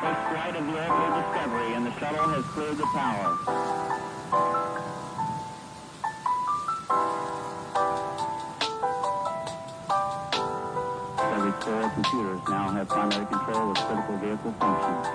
takes flight of the airfield Discovery, and the shuttle has cleared the tower. Every 4 computers now have primary control of critical vehicle functions.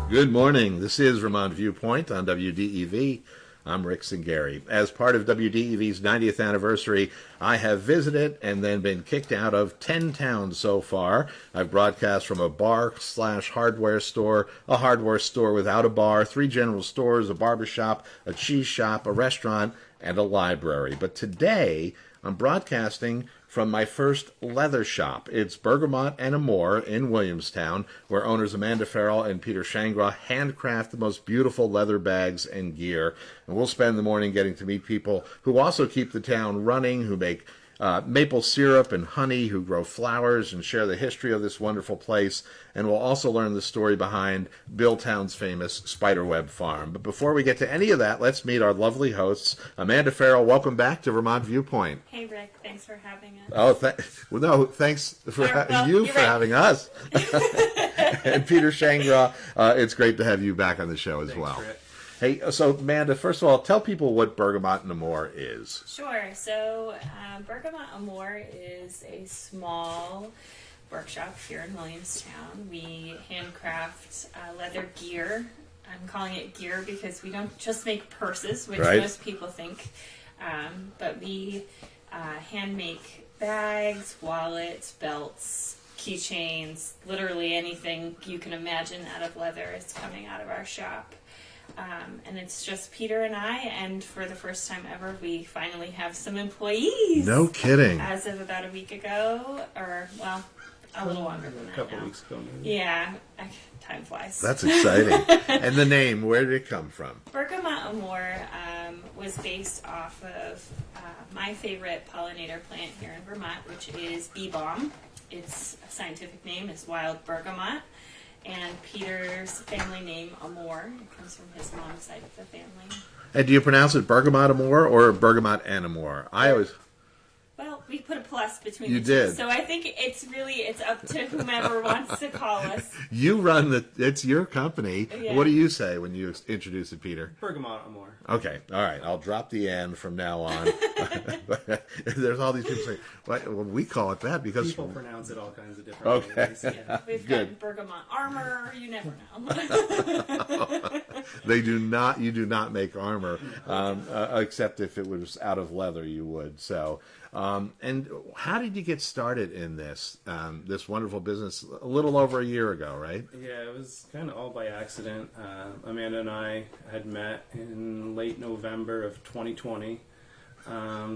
Good morning. This is Vermont Viewpoint on WDEV. I'm Rick Singari. As part of WDEV's 90th anniversary, I have visited and then been kicked out of 10 towns so far. I've broadcast from a bar/hardware store, a hardware store without a bar, 3 general stores, a barbershop, a cheese shop, a restaurant, and a library. But today, I'm broadcasting from my first leather shop. It's Bergamot Amor in Williamstown, where owners Amanda Farrell and Peter Shangraw handcraft the most beautiful leather bags and gear. And we'll spend the morning getting to meet people who also keep the town running, who make maple syrup and honey, who grow flowers and share the history of this wonderful place. And we'll also learn the story behind Billtown's famous spiderweb farm. But before we get to any of that, let's meet our lovely hosts. Amanda Farrell, welcome back to Vermont Viewpoint. Hey, Rick. Thanks for having us. Oh, thanks for having us. And Peter Shangraw, it's great to have you back on the show as well. Rick. Hey, so Amanda, first of all, tell people what Bergamot Amor is. Sure. So, Bergamot Amor is a small workshop here in Williamstown. We handcraft leather gear. I'm calling it gear because we don't just make purses, which Right. most people think, but we hand make bags, wallets, belts, keychains, literally anything you can imagine out of leather is coming out of our shop. And it's just Peter and I, and for the first time ever, we finally have some employees. No kidding. As of about a week ago, or, well, a little longer than that A couple now. weeks ago, maybe. Yeah, time flies. That's exciting. And the name, where did it come from? Bergamot Amor was based off of my favorite pollinator plant here in Vermont, which is bee balm. Its scientific name is wild bergamot. And Peter's family name, Amor, it comes from his mom's side of the family. And do you pronounce it Bergamot Amor or Bergamot Amor? I always... Well, we put a plus between You the did. two. So I think it's up to whomever wants to call us. You run it's your company. Yeah. What do you say when you introduce it, Peter? Bergamot Amor. Okay, all right. I'll drop the N from now on. There's all these people saying, well, we call it that because... People pronounce it all kinds of different Okay. ways. Yeah, we've Good. got Bergamot armor. You never know. You do not make armor, except if it was out of leather, you would. So, and how did you get started in this wonderful business? A little over a year ago, right? Yeah, it was kind of all by accident. Amanda and I had met in late November of 2020.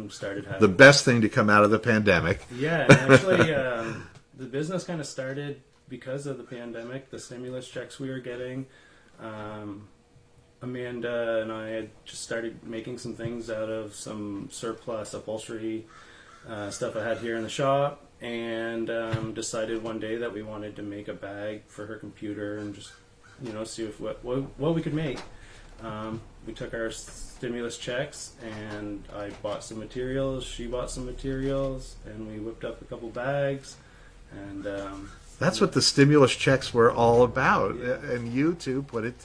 Started having... The best thing to come out of the pandemic. Yeah, and actually, the business kind of started because of the pandemic, the stimulus checks we were getting. Amanda and I had just started making some things out of some surplus upholstery stuff I had here in the shop, and decided one day that we wanted to make a bag for her computer and just, see if what we could make. We took our stimulus checks, and I bought some materials, she bought some materials, and we whipped up a couple bags, and That's what the stimulus checks were all about, Yeah. and you two put it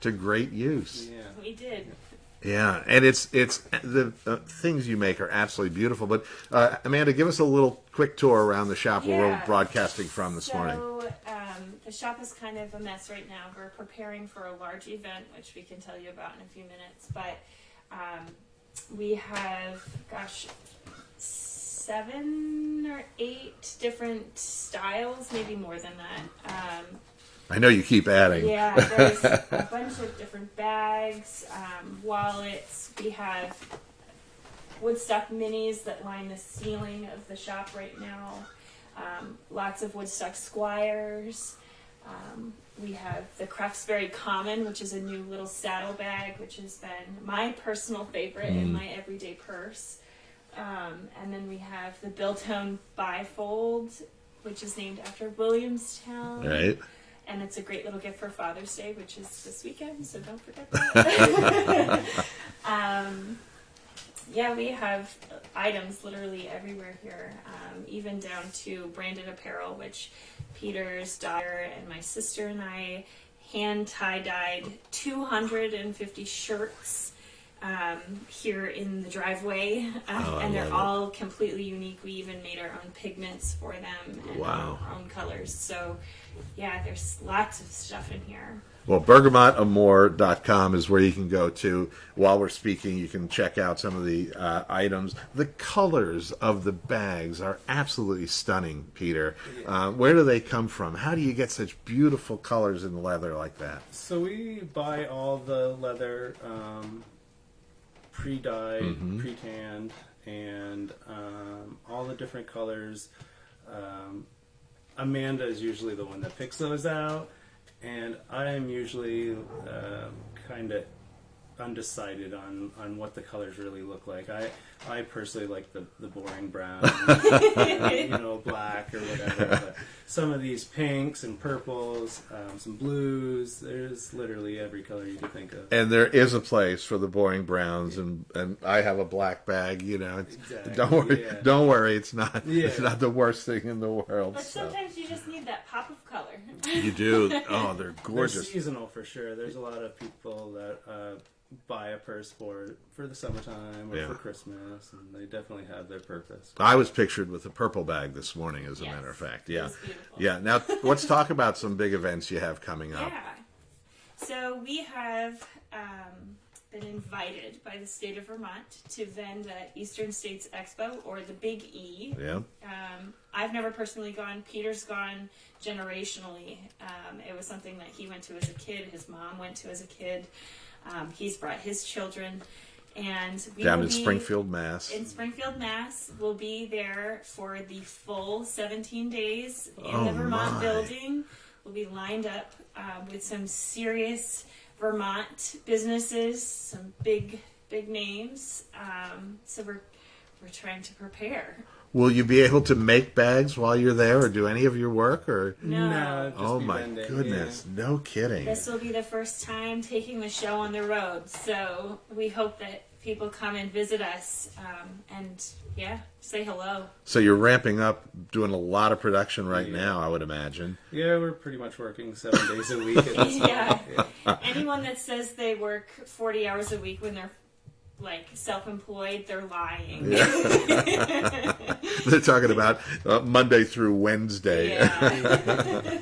to great use. yeah. We did. Yeah, and it's the things you make are absolutely beautiful. But Amanda, give us a little quick tour around the shop where we're Yeah. broadcasting from this morning. So the shop is kind of a mess right now. We're preparing for a large event, which we can tell you about in a few minutes. But we have, 7 or 8 different styles, maybe more than that. I know you keep adding. Yeah, there's a bunch of different bags, wallets. We have Woodstock minis that line the ceiling of the shop right now. Lots of Woodstock squires. We have the Craftsberry Common, which is a new little saddle bag, which has been my personal favorite in my everyday purse. And then we have the Biltone Bifold, which is named after Williamstown. Right. And it's a great little gift for Father's Day, which is this weekend, so don't forget that. Yeah, we have items literally everywhere here, even down to branded apparel, which Peter's daughter and my sister and I hand tie-dyed 250 shirts here in the driveway, and they're all completely unique. We even made our own pigments for them and our own colors. So, yeah, there's lots of stuff in here. Well, BergamotAmor.com is where you can go to. While we're speaking, you can check out some of the items. The colors of the bags are absolutely stunning, Peter. Where do they come from? How do you get such beautiful colors in leather like that? So we buy all the leather pre-dyed, pre-tanned, and all the different colors. Amanda is usually the one that picks those out. And I am usually kind of undecided on what the colors really look like. I personally like the boring brown, black or whatever. But some of these pinks and purples, some blues. There's literally every color you could think of. And there is a place for the boring browns, and I have a black bag. Exactly, don't worry, it's not the worst thing in the world. But sometimes you just need that pop of color. You do. Oh, they're gorgeous. They're seasonal for sure. There's a lot of people that buy a purse for the summertime or for Christmas, and they definitely have their purpose. I was pictured with a purple bag this morning, as a matter of fact. Yeah, yeah. Now let's talk about some big events you have coming up. Yeah. So we have been invited by the state of Vermont to vend at Eastern States Expo, or the Big E. Yeah. I've never personally gone. Peter's gone generationally. It was something that he went to as a kid. His mom went to as a kid. He's brought his children, and we down will in be Springfield, Mass. In Springfield, Mass, we'll be there for the full 17 days in the Vermont building. We'll be lined up with some serious Vermont businesses, some big names. So we're trying to prepare. Will you be able to make bags while you're there, or do any of your work? Or No. Just oh be my vending, goodness, no kidding. This will be the first time taking the show on the road, so we hope that people come and visit us and say hello. So you're ramping up, doing a lot of production right now, I would imagine. Yeah, we're pretty much working 7 days a week at this point. Yeah. Anyone that says they work 40 hours a week when they're self-employed, they're lying. Yeah. They're talking about Monday through Wednesday. Yeah.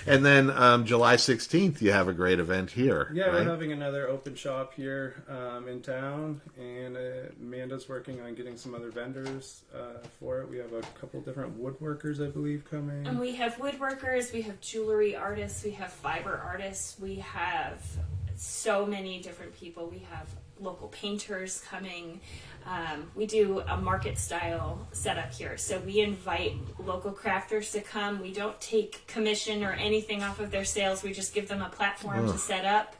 And then July 16th, you have a great event here. Yeah, right? we're having another open shop here in town, and Amanda's working on getting some other vendors for it. We have a couple different woodworkers, I believe, coming. And we have woodworkers, we have jewelry artists, we have fiber artists, we have so many different people. We have local painters coming. We do a market style setup here, so we invite local crafters to come. We don't take commission or anything off of their sales. We just give them a platform to set up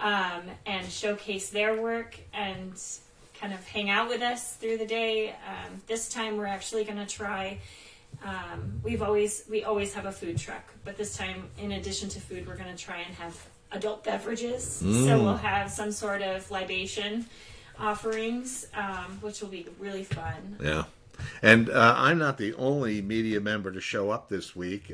and showcase their work and kind of hang out with us through the day. This time we're actually going to try we always have a food truck, but this time, in addition to food, we're going to try and have adult beverages. So we'll have some sort of libation offerings, which will be really fun. Yeah. And I'm not the only media member to show up this week.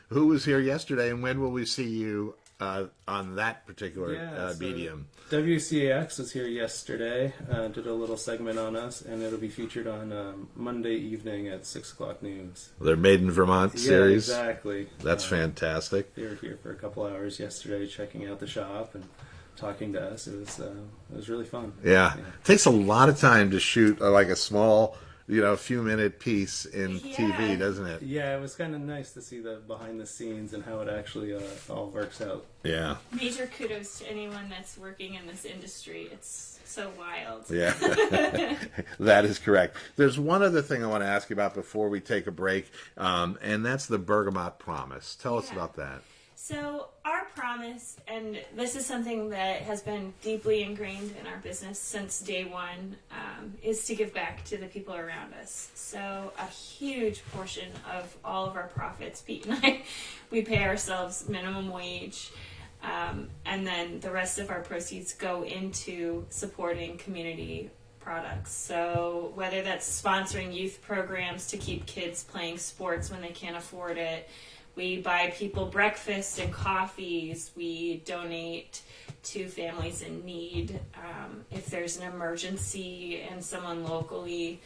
Who was here yesterday, and when will we see you on that particular medium? WCAX was here yesterday, did a little segment on us, and it'll be featured on Monday evening at 6 o'clock news. Their Made in Vermont series? Yeah, exactly. That's fantastic. They were here for a couple hours yesterday checking out the shop and talking to us. It was really fun. Yeah. It takes a lot of time to shoot like a small, few minute piece in TV, doesn't it? Yeah, it was kind of nice to see the behind the scenes and how it actually all works out. Yeah. Major kudos to anyone that's working in this industry. It's so wild. Yeah, that is correct. There's one other thing I want to ask you about before we take a break, and that's the Bergamot Promise. Tell us about that. So our promise, and this is something that has been deeply ingrained in our business since day one, is to give back to the people around us. So a huge portion of all of our profits, Pete and I, we pay ourselves minimum wage, and then the rest of our proceeds go into supporting community products. So whether that's sponsoring youth programs to keep kids playing sports when they can't afford it, we buy people breakfast and coffees. We donate to families in need. If there's an emergency and someone locally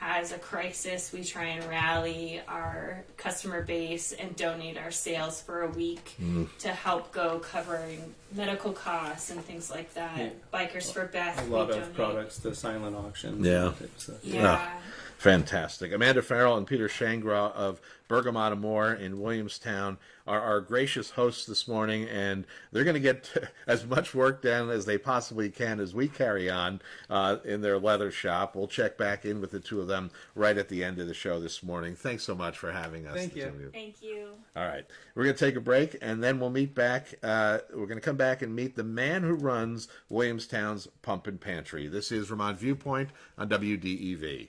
has a crisis, we try and rally our customer base and donate our sales for a week to help go covering medical costs and things like that. Yeah. Bikers for Beth. A lot we of donate. products, the silent auctions. Yeah. and type of stuff. Yeah. Fantastic. Amanda Farrell and Peter Shangraw of Bergamot Amor in Williamstown are our gracious hosts this morning, and they're going to get as much work done as they possibly can as we carry on in their leather shop. We'll check back in with the two of them right at the end of the show this morning. Thanks so much for having us. Thank you. the two of Thank you. All right. We're going to take a break, and then we'll meet back. We're going to come back and meet the man who runs Williamstown's Pump and Pantry. This is Vermont Viewpoint on WDEV.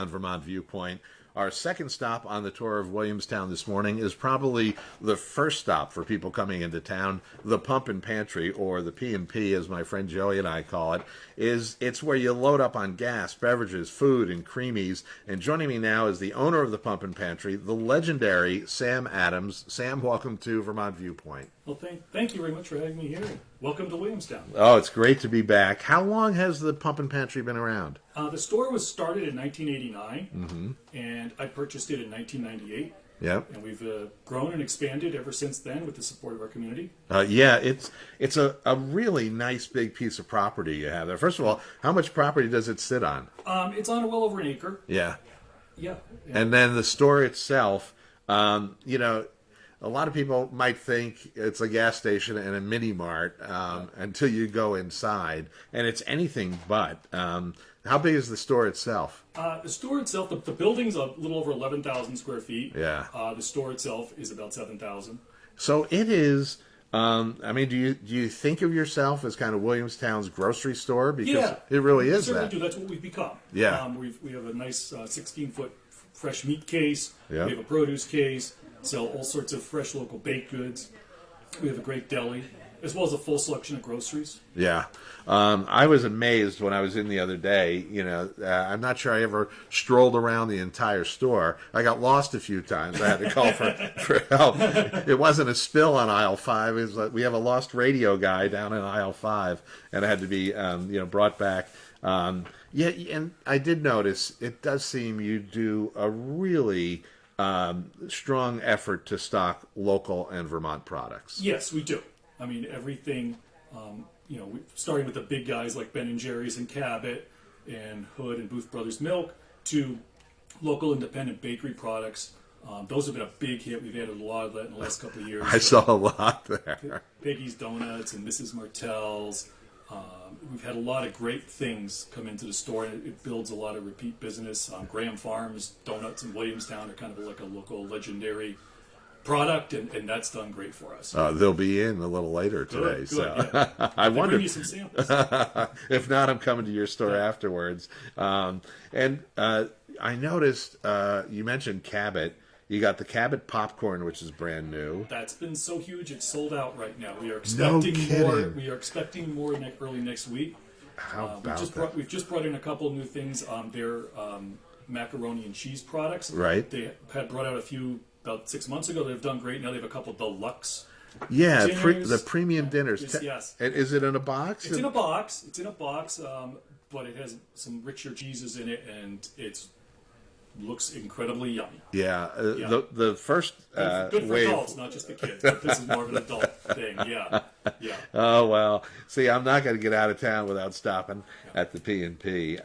Vermont Viewpoint. our second stop on the tour of Williamstown this morning is probably the first stop for people coming into town. The Pump and Pantry, or the P&P, as my friend Joey and I call it, it's where you load up on gas, beverages, food, and creamies. And joining me now is the owner of the Pump and Pantry, the legendary Sam Adams. Sam, welcome to Vermont Viewpoint. Well, thank you very much for having me here. Welcome to Williamstown. Oh, it's great to be back. How long has the Pump and Pantry been around? The store was started in 1989, and I purchased it in 1998. Yep. And we've grown and expanded ever since then with the support of our community. Yeah, it's a really nice big piece of property you have there. First of all, how much property does it sit on? It's on well over an acre. Yeah. Yeah. And then the store itself, you know, a lot of people might think it's a gas station and a mini mart until you go inside, and it's anything but. How big is the store itself? The store itself, the building's a little over 11,000 square feet. Yeah. The store itself is about 7,000. So it is. I mean, do you think of yourself as kind of Williamstown's grocery store? Because it really is certainly that. do. That's what we've become. Yeah. We have a nice 16-foot fresh meat case. Yeah. We have a produce case. Sell all sorts of fresh local baked goods. We have a great deli, as well as a full selection of groceries. Yeah. I was amazed when I was in the other day. You know, I'm not sure I ever strolled around the entire store. I got lost a few times. I had to call for help. It wasn't a spill on aisle 5. It was like we have a lost radio guy down in aisle 5, and it had to be brought back. Yeah, and I did notice it does seem you do a really strong effort to stock local and Vermont products. Yes, we do. I mean, everything, starting with the big guys like Ben & Jerry's and Cabot and Hood and Booth Brothers Milk to local independent bakery products. Those have been a big hit. We've added a lot of that in the last couple of years. I saw a lot there. Peggy's Donuts and Mrs. Martell's. We've had a lot of great things come into the store, and it builds a lot of repeat business. Graham Farms Donuts in Williamstown are kind of like a local legendary product, and that's done great for us. They'll be in a little later today. Good, so yeah. I wonder. Bring you some samples. If not, I'm coming to your store afterwards. And I noticed you mentioned Cabot. You got the Cabot popcorn, which is brand new. That's been so huge; it's sold out right now. We are No expecting more. kidding. We are expecting more early next week. How about that? We've just brought in a couple of new things. They're macaroni and cheese products. Right. They had brought out a few about 6 months ago. They've done great. Now they have a couple deluxe. Yeah, dinners. the premium dinners. Yes. And is it in a box? It's in a box. But it has some richer cheeses in it, and looks incredibly yummy. Yeah, Yeah. the first Good for wave. adults, not just the kids. But this is more of an adult thing. Yeah. Oh well, see, I'm not going to get out of town without stopping at the P&P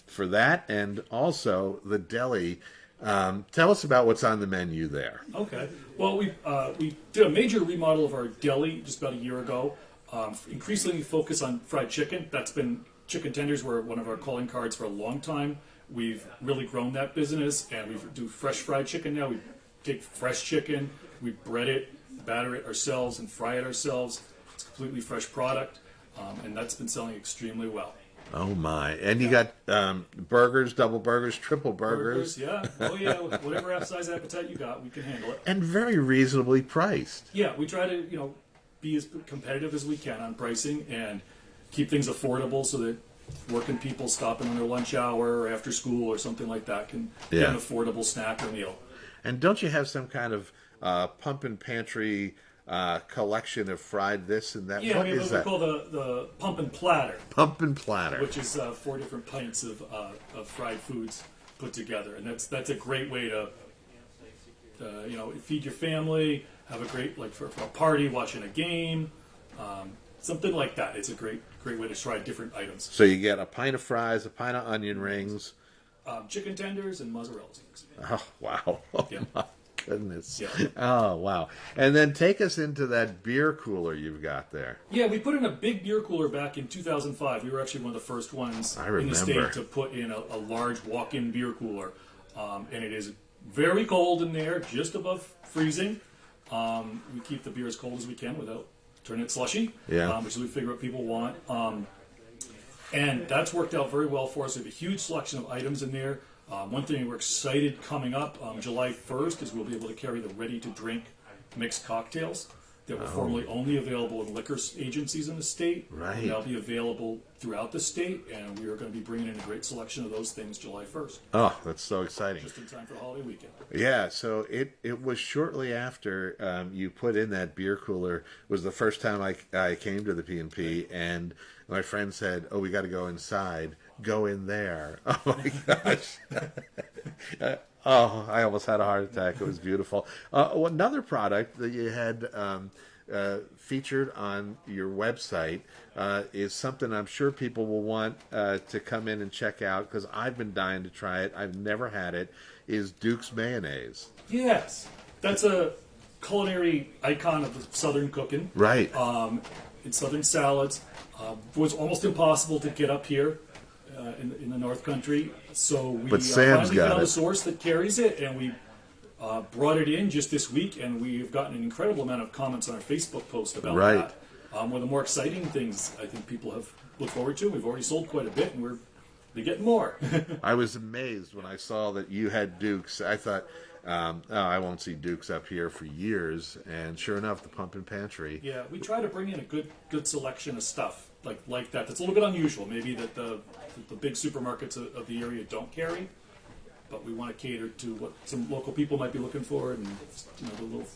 for that, and also the deli. Tell us about what's on the menu there. Okay. Well, we did a major remodel of our deli just about a year ago. Increasingly focus on fried chicken. That's been chicken tenders were one of our calling cards for a long time. We've really grown that business, and we do fresh fried chicken now. We take fresh chicken, we bread it, batter it ourselves, and fry it ourselves. It's a completely fresh product, and that's been selling extremely well. Oh my! And you got burgers, double burgers, triple burgers. Yeah. Oh yeah. Whatever size appetite you got, we can handle it. And very reasonably priced. Yeah, we try to be as competitive as we can on pricing and keep things affordable so that working people stopping on their lunch hour or after school or something like that can get an affordable snack or meal. And don't you have some kind of pump and pantry collection of fried this and that? Yeah, What we have is what we that? call the pump and platter, Pump and platter. which is 4 different pints of fried foods put together, and that's a great way to feed your family, have a great for a party, watching a game, something like that. It's a great way to try different items. So you get a pint of fries, a pint of onion rings. Chicken tenders and mozzarella sticks. Oh wow! Oh Yeah. my goodness! Yeah. Oh wow! And then take us into that beer cooler you've got there. Yeah, we put in a big beer cooler back in 2005. We were actually one of the first ones in the state to put in a large walk-in beer cooler. And it is very cold in there, just above freezing. We keep the beer as cold as we can without turning it slushy, Yeah. which we figure what people want. And that's worked out very well for us. We have a huge selection of items in there. One thing we're excited coming up July 1st is we'll be able to carry the ready-to-drink mixed cocktails that were formerly only available in liquor agencies in the state. Right. They'll be available throughout the state, and we are going to be bringing in a great selection of those things July 1st. Oh, that's so exciting. Just in time for the holiday weekend. Yeah, so it was shortly after you put in that beer cooler was the first time I came to the P&P, and my friend said, "Oh, we got to go inside. Go in there." Oh my gosh. Oh, I almost had a heart attack. It was beautiful. Another product that you had featured on your website is something I'm sure people will want to come in and check out, because I've been dying to try it. I've never had it. Is Duke's mayonnaise? Yes, that's a culinary icon of the Southern cooking. Right. In Southern salads, it was almost impossible to get up here in the North Country. So we But Sam's finally got found it. a source that carries it, and we brought it in just this week, and we've gotten an incredible amount of comments on our Facebook post about Right. that. One of the more exciting things I think people have looked forward to. We've already sold quite a bit, and we're getting more. I was amazed when I saw that you had Duke's. I thought, oh, I won't see Duke's up here for years. And sure enough, the Pumpkin Pantry. Yeah, we try to bring in a good selection of stuff like that. That's a little bit unusual, maybe that the big supermarkets of the area don't carry. But we want to cater to what some local people might be looking for, and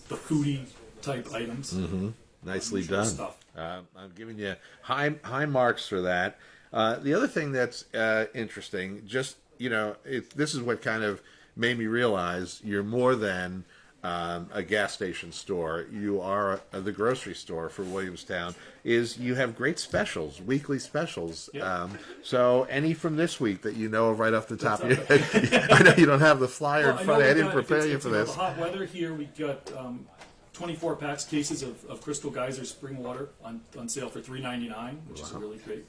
the foodie type items. Mm-hmm. Nicely Unusual done. stuff. I'm giving you high marks for that. The other thing that's interesting, just this is what kind of made me realize you're more than a gas station store. You are the grocery store for Williamstown. Is you have great specials, weekly specials. Yeah. So any from this week that you know of right off the top of your head? I know you don't have the flyer in front. I didn't prepare you for this. The hot weather here, we got 24 packs cases of Crystal Geyser spring water on sale for $3.99, which is a really great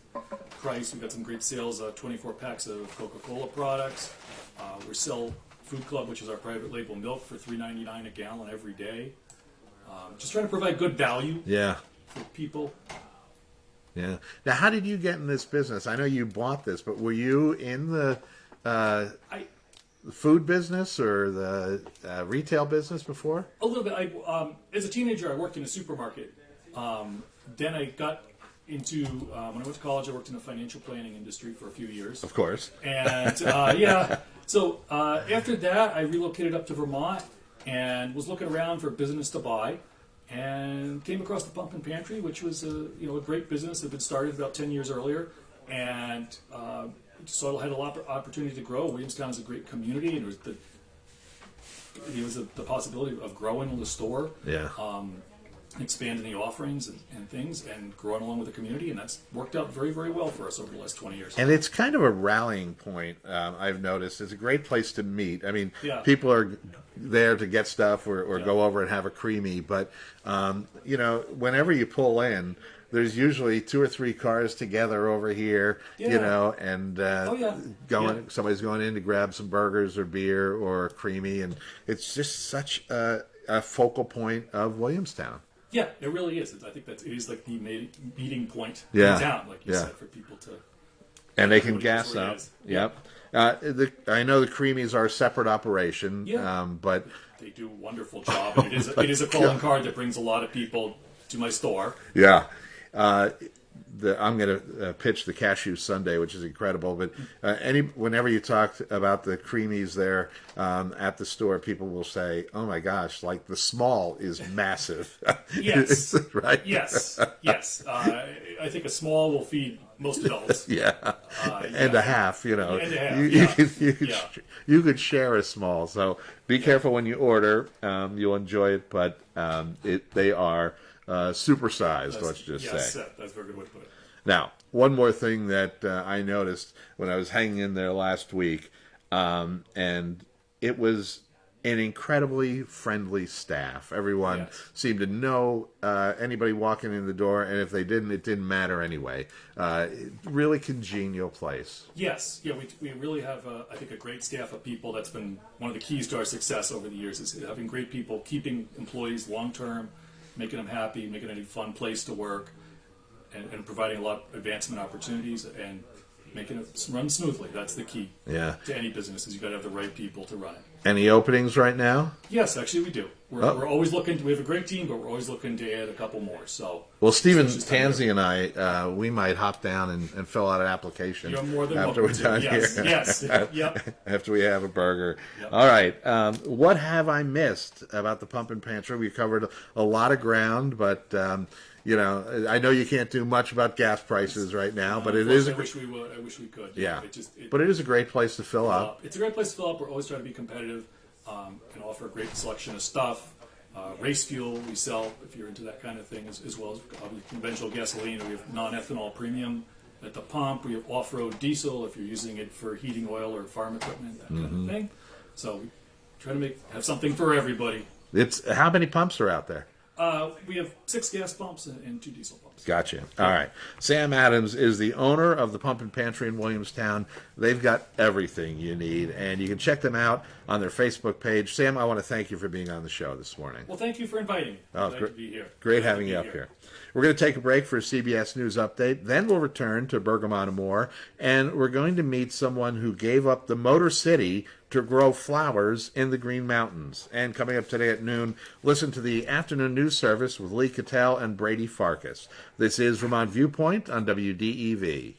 price. We've got some great sales, 24 packs of Coca-Cola products. We sell Food Club, which is our private label milk, for $3.99 a gallon every day. Just trying to provide good value Yeah. for people. Yeah. Now, how did you get in this business? I know you bought this, but were you in the food business or the retail business before? A little bit. As a teenager, I worked in a supermarket. Then I got into, when I went to college, I worked in the financial planning industry for a few years. Of course. And yeah, so after that, I relocated up to Vermont and was looking around for a business to buy, and came across the Pumpkin Pantry, which was a great business that had been started about 10 years earlier, and so I had a lot of opportunity to grow. Williamstown is a great community, and it was the possibility of growing the store. Yeah. Expanding the offerings and things, and growing along with the community, and that's worked out very, very well for us over the last 20 years. And it's kind of a rallying point, I've noticed. It's a great place to meet. I mean, Yeah. people are there to get stuff or go over and have a creamy, but, whenever you pull in, there's usually 2 or 3 cars together over here, Yeah. and Yeah. somebody's going in to grab some burgers or beer or a creamy, and it's just such a focal point of Williamstown. Yeah, it really is. I think it is like the meeting point Yeah. in town, like you Yeah. said, for people to. And they can Everybody gas knows where it up. is. Yep. I know the creamies are a separate operation, Yeah. but They do a wonderful job, and it is a calling card that brings a lot of people to my store. yeah. I'm going to pitch the cashew sundae, which is incredible. But whenever you talk about the creamies there at the store, people will say, "Oh my gosh, like the small is massive." Yes. Right. Yes. I think a small will feed most adults. Yeah. And yeah. a half, And a half, you could share a small. So be careful when you order. You'll enjoy it, but they are supersized. Let's just say. That's a very good way to put it. Now, one more thing that I noticed when I was hanging in there last week, and it was an incredibly friendly staff. Everyone Yes. seemed to know anybody walking in the door, and if they didn't, it didn't matter anyway. Really congenial place. Yes, yeah, we really have, I think, a great staff of people. That's been one of the keys to our success over the years, is having great people, keeping employees long-term, making them happy, making it a fun place to work, and providing a lot of advancement opportunities. And making it run smoothly. That's the key Yeah. to any business, is you got to have the right people to run it. Any openings right now? Yes, actually we do. We're, Oh. we're always looking. We have a great team, but we're always looking to add a couple more. So, Well, Stephen it's just time Tansey and I, we might hop down and fill out an application You're more than after welcome we're done to. Yes, here. yes, yep. After we have a burger. Yep. All right. What have I missed about the Pump and Pantry? We covered a lot of ground, but you know, I know you can't do much about gas prices right now, but it is. I wish we would. I wish we could. Yeah. It But it is a great place to fill up. It's a great place to fill up. We're always trying to be competitive and offer a great selection of stuff. Race fuel we sell if you're into that kind of thing, as well as conventional gasoline. We have non-ethanol premium at the pump. We have off-road diesel if you're using it for heating oil or farm equipment, that kind of thing. So we try to have something for everybody. It's how many pumps are out there? We have 6 gas pumps and 2 diesel pumps. Gotcha. All right. Sam Adams is the owner of the Pump and Pantry in Williamstown. They've got everything you need, and you can check them out on their Facebook page. Sam, I want to thank you for being on the show this morning. Well, thank you for inviting me. Oh, Glad to be here. Great Glad to having be you up here. We're going to take a break for a CBS News update. Then we'll return to Bergamot Amor, and we're going to meet someone who gave up the Motor City to grow flowers in the Green Mountains. And coming up today at noon, listen to the afternoon news service with Lee Cattell and Brady Farkas. This is Vermont Viewpoint on WDEV.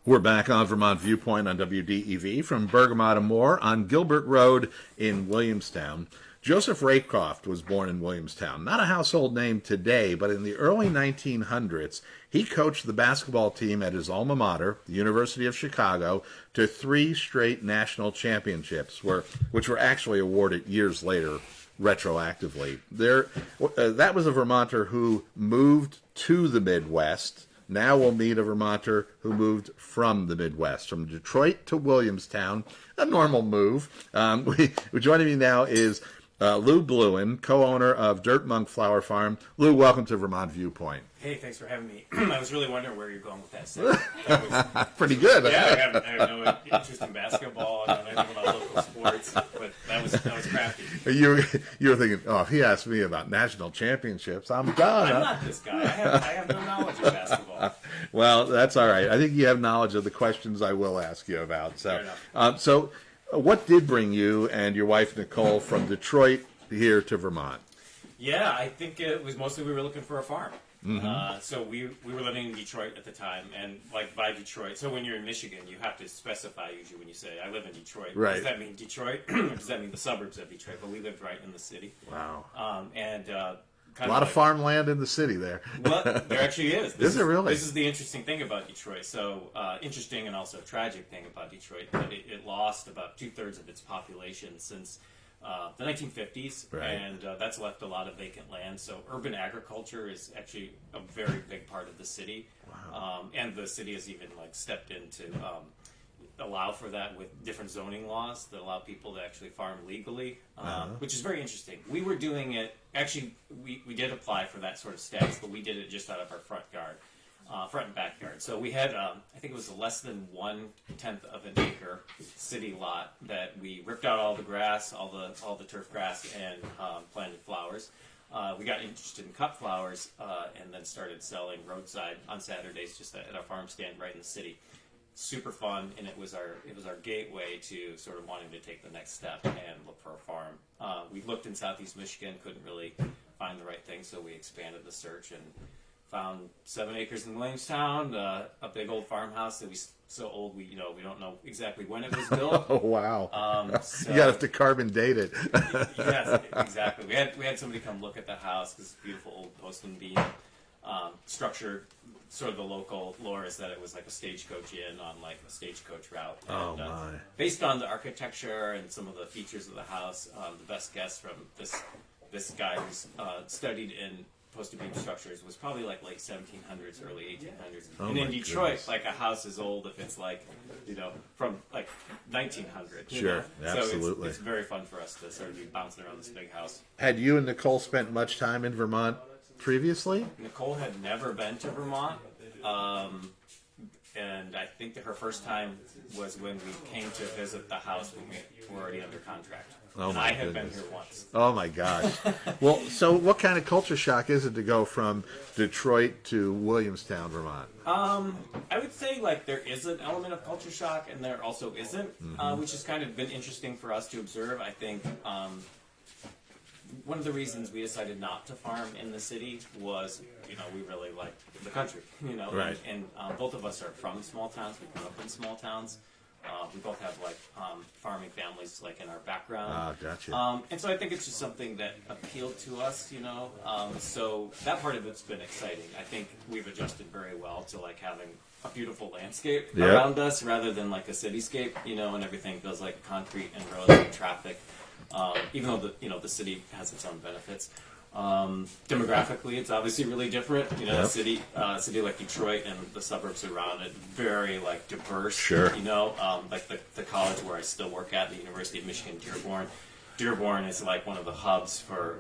We're back on Vermont Viewpoint on WDEV from Bergamot Amor on Gilbert Road in Williamstown. Joseph Raycroft was born in Williamstown. Not a household name today, but in the early 1900s, he coached the basketball team at his alma mater, the University of Chicago, to 3 straight national championships, which were actually awarded years later retroactively. That was a Vermonter who moved to the Midwest. Now we'll meet a Vermonter who moved from the Midwest, from Detroit to Williamstown, a normal move. Joining me now is Lou Blouin, co-owner of Dirt Monk Flower Farm. Lou, welcome to Vermont Viewpoint. Hey, thanks for having me. I was really wondering where you're going with that segment. That was, Pretty good. yeah, I have no interest in basketball. I don't know anything about local sports, but that was crafty. You were thinking, oh, if he asked me about national championships, I'm done. I'm not this guy. I have no knowledge of basketball. Well, that's all right. I think you have knowledge of the questions I will ask you about. Fair So, what did bring you and your wife, Nicole, from Detroit here to Vermont? Yeah, I think it was mostly we were looking for a farm. So we were living in Detroit at the time, and like by Detroit. So when you're in Michigan, you have to specify usually when you say, I live in Detroit. Right. Does that mean Detroit? Or does that mean the suburbs of Detroit? But we lived right in the city. Wow. Kind A lot of farmland in the city there. Well, there actually is. Is it really? This is the interesting thing about Detroit. So interesting and also tragic thing about Detroit that it lost about 2/3 of its population since the 1950s, Right. and that's left a lot of vacant land. So urban agriculture is actually a very big part of the city. Wow. And the city has even like stepped in to allow for that with different zoning laws that allow people to actually farm legally, which is very interesting. We were doing it, actually, we did apply for that sort of status, but we did it just out of our front yard, front and backyard. So we had, I think it was less than 1/10 of an acre city lot that we ripped out all the grass, all the turf grass, and planted flowers. We got interested in cut flowers and then started selling roadside on Saturdays just at our farm stand right in the city. Super fun, and it was our gateway to sort of wanting to take the next step and look for a farm. We looked in southeast Michigan, couldn't really find the right thing, so we expanded the search and found 7 acres in Williamstown, a big old farmhouse that was so old we don't know exactly when it was built. Oh, wow. So, You got to have to carbon date it. Yes, exactly. We had somebody come look at the house because it's a beautiful old post and beam structure. Sort of the local lore is that it was like a stagecoach inn on like a stagecoach route. Oh, And, my. based on the architecture and some of the features of the house, the best guess from this guy who's studied in post-beam structures was probably like late 1700s, early 1800s. Oh, and in my Detroit, goodness. like a house is old if it's like, from like 1900. Sure, So absolutely. it's very fun for us to sort of be bouncing around this big house. Had you and Nicole spent much time in Vermont previously? Nicole had never been to Vermont, and I think that her first time was when we came to visit the house when we were already under contract. Oh, and my I had been goodness. here once. Oh, my gosh. Well, so what kind of culture shock is it to go from Detroit to Williamstown, Vermont? I would say like there is an element of culture shock, and there also isn't, which has kind of been interesting for us to observe. I think one of the reasons we decided not to farm in the city was, we really like the country, Right. and both of us are from small towns. We grew up in small towns. We both have like farming families like in our background. Ah, gotcha. And so I think it's just something that appealed to us, so that part of it's been exciting. I think we've adjusted very well to like having a beautiful landscape Yep. around us rather than like a cityscape, and everything feels like concrete and roads and traffic. Even though the city has its own benefits. Demographically, it's obviously really different. Yep. A city like Detroit and the suburbs around it, very like diverse. Sure. Like the college where I still work at, the University of Michigan, Dearborn. Dearborn is like one of the hubs for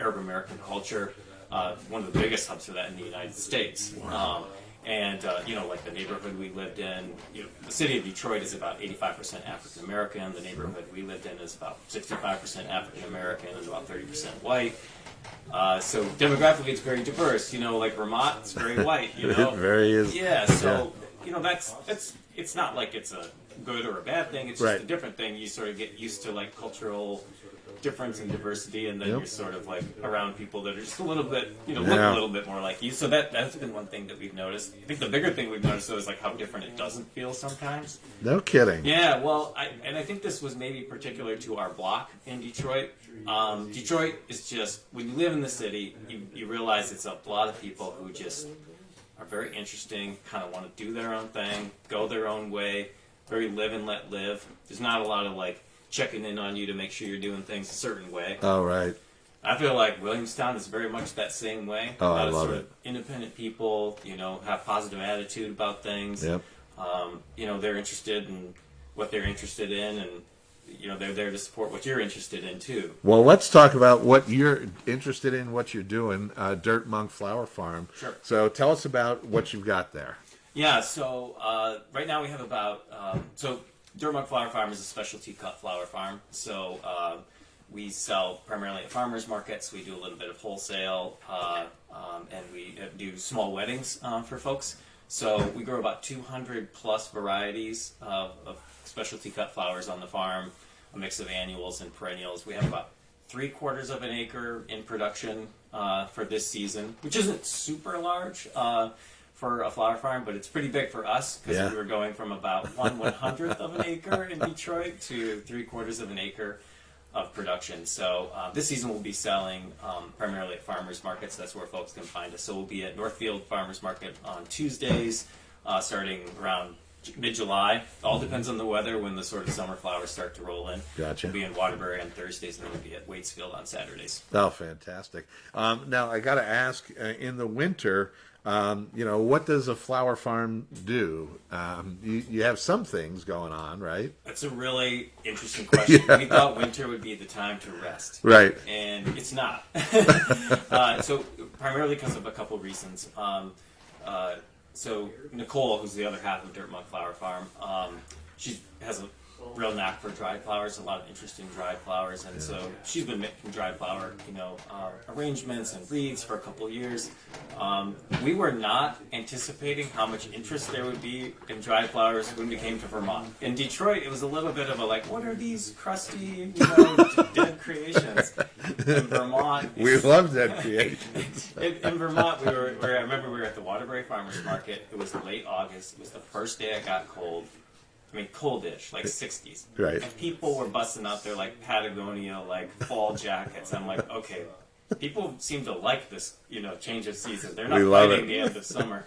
Arab American culture. One of the biggest hubs for that in the United States. Wow. Like the neighborhood we lived in, the city of Detroit is about 85% African American. The neighborhood we lived in is about 65% African American and about 30% white. So demographically, it's very diverse. Like Vermont, it's very white. It very is. Yeah. So that's it's not like it's a good or a bad thing. It's just Right. a different thing. You sort of get used to like cultural difference and diversity, and then Yep. you're sort of like around people that are just a little bit, look Yeah. a little bit more like you. So that's been one thing that we've noticed. I think the bigger thing we've noticed though is like how different it doesn't feel sometimes. No kidding. Yeah, well, I think this was maybe particular to our block in Detroit. Detroit is just, when you live in the city, you realize it's a lot of people who just are very interesting, kind of want to do their own thing, go their own way, very live and let live. There's not a lot of like checking in on you to make sure you're doing things a certain way. Oh, right. I feel like Williamstown is very much that same way. Oh, A lot I of love sort it. of independent people, have positive attitude about things. Yep. They're interested in what they're interested in, and they're there to support what you're interested in too. Well, let's talk about what you're interested in, what you're doing, Dirt Monk Flower Farm. Sure. So tell us about what you've got there. Yeah, so right now we have about Dirt Monk Flower Farm is a specialty cut flower farm. So we sell primarily at farmers markets. We do a little bit of wholesale, and we do small weddings for folks. So we grow about 200 plus varieties of specialty cut flowers on the farm, a mix of annuals and perennials. We have about 3/4 of an acre in production for this season, which isn't super large for a flower farm, but it's pretty big for us because Yeah. we were going from about 1/100th of an acre in Detroit to 3/4 of an acre of production. So this season we'll be selling primarily at farmers markets. That's where folks can find us. So we'll be at Northfield Farmers Market on Tuesdays, starting around mid-July. All depends on the weather when the sort of summer flowers start to roll in. Gotcha. We'll be in Waterbury on Thursdays, and then we'll be at Waitsfield on Saturdays. Oh, fantastic. Now, I got to ask, in the winter, what does a flower farm do? You have some things going on, right? That's a really interesting question. We thought winter would be the time to rest. Right. And it's not. So primarily because of a couple reasons. So Nicole, who's the other half of Dirt Monk Flower Farm, she has a real knack for dried flowers, a lot of interest in dried flowers, and so she's been making dried flower, arrangements and wreaths for a couple of years. We were not anticipating how much interest there would be in dried flowers when we came to Vermont. In Detroit, it was a little bit of a like, what are these crusty, dead creations? In Vermont, We love that creation. in Vermont, I remember we were at the Waterbury Farmers Market. It was late August. It was the first day it got cold. I mean, coldish, like 60s. Right. And people were busting out their, like, Patagonia, like, fall jackets. I'm like, okay, people seem to like this, change of season. They're not We love fighting it. the end of summer.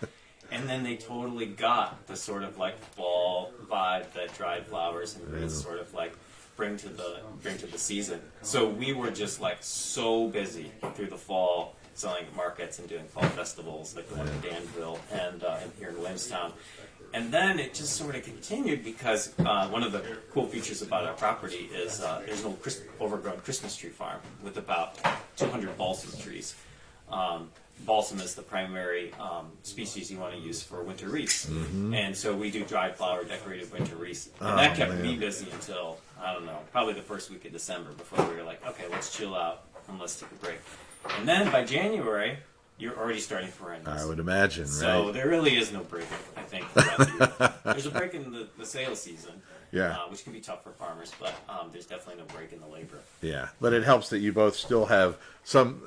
And then they totally got the sort of, like, fall vibe that dried flowers and wreaths sort of, like, bring to the season. So we were just, like, so busy through the fall selling at markets and doing fall festivals like the one in Danville and here in Williamstown. And then it just sort of continued because one of the cool features about our property is there's an old overgrown Christmas tree farm with about 200 balsam trees. Balsam is the primary species you want to use for winter wreaths. Mm-hmm. And so we do dried flower decorated winter wreaths. And that kept me busy until, I don't know, probably the first week of December before we were like, okay, let's chill out and let's take a break. And then by January, you're already starting perennials. I would imagine, So right? there really is no break, I think, throughout the year. There's a break in the sales season, which can be tough for farmers, but there's definitely no break in the labor. Yeah, but it helps that you both still have some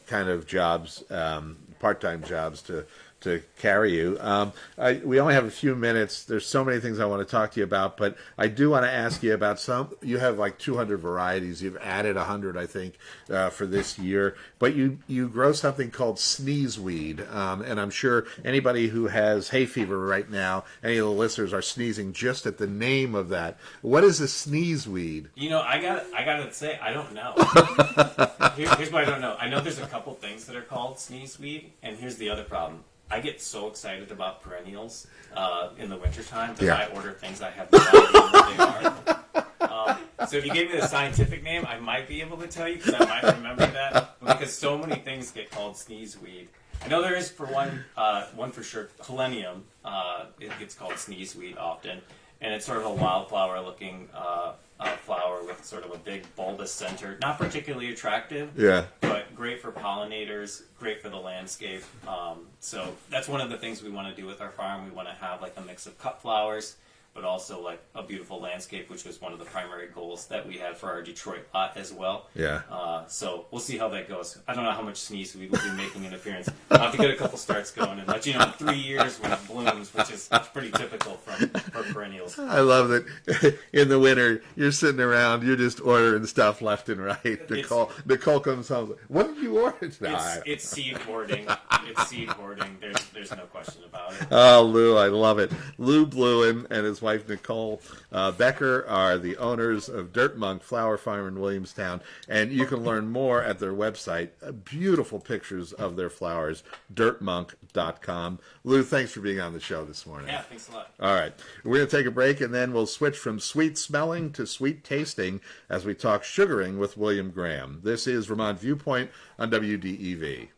kind of jobs, part-time jobs to carry you. We only have a few minutes. There's so many things I want to talk to you about, but I do want to ask you about some. You have like 200 varieties. You've added 100, I think, for this year. But you grow something called sneezeweed, and I'm sure anybody who has hay fever right now, any of the listeners are sneezing just at the name of that. What is a sneezeweed? I gotta say, I don't know. Here's what I don't know. I know there's a couple things that are called sneezeweed, and here's the other problem. I get so excited about perennials in the wintertime that I order things I have no idea what they are. So if you gave me the scientific name, I might be able to tell you because I might remember that. Because so many things get called sneezeweed. I know there is for one for sure, Helenium. It gets called sneezeweed often, and it's sort of a wildflower looking flower with sort of a big bulbous center. Not particularly attractive. Yeah. But great for pollinators, great for the landscape. So that's one of the things we want to do with our farm. We want to have like a mix of cut flowers, but also like a beautiful landscape, which was one of the primary goals that we had for our Detroit lot as well. Yeah. So we'll see how that goes. I don't know how much sneeze we will be making an appearance. I'll have to get a couple starts going and let you know in 3 years when it blooms, which is pretty typical for perennials. I love that in the winter you're sitting around, you're just ordering stuff left and right. Nicole comes home. What did you order? It's seed hoarding. It's seed hoarding. There's no question about it. Oh, Lou, I love it. Lou Blouin and his wife Nicole Becker are the owners of Dirt Monk Flower Farm in Williamstown, and you can learn more at their website. Beautiful pictures of their flowers, dirtmonk.com. Lou, thanks for being on the show this morning. Yeah, thanks a lot. All right. We're going to take a break, and then we'll switch from sweet smelling to sweet tasting as we talk sugaring with William Graham. This is Vermont Viewpoint on WDEV.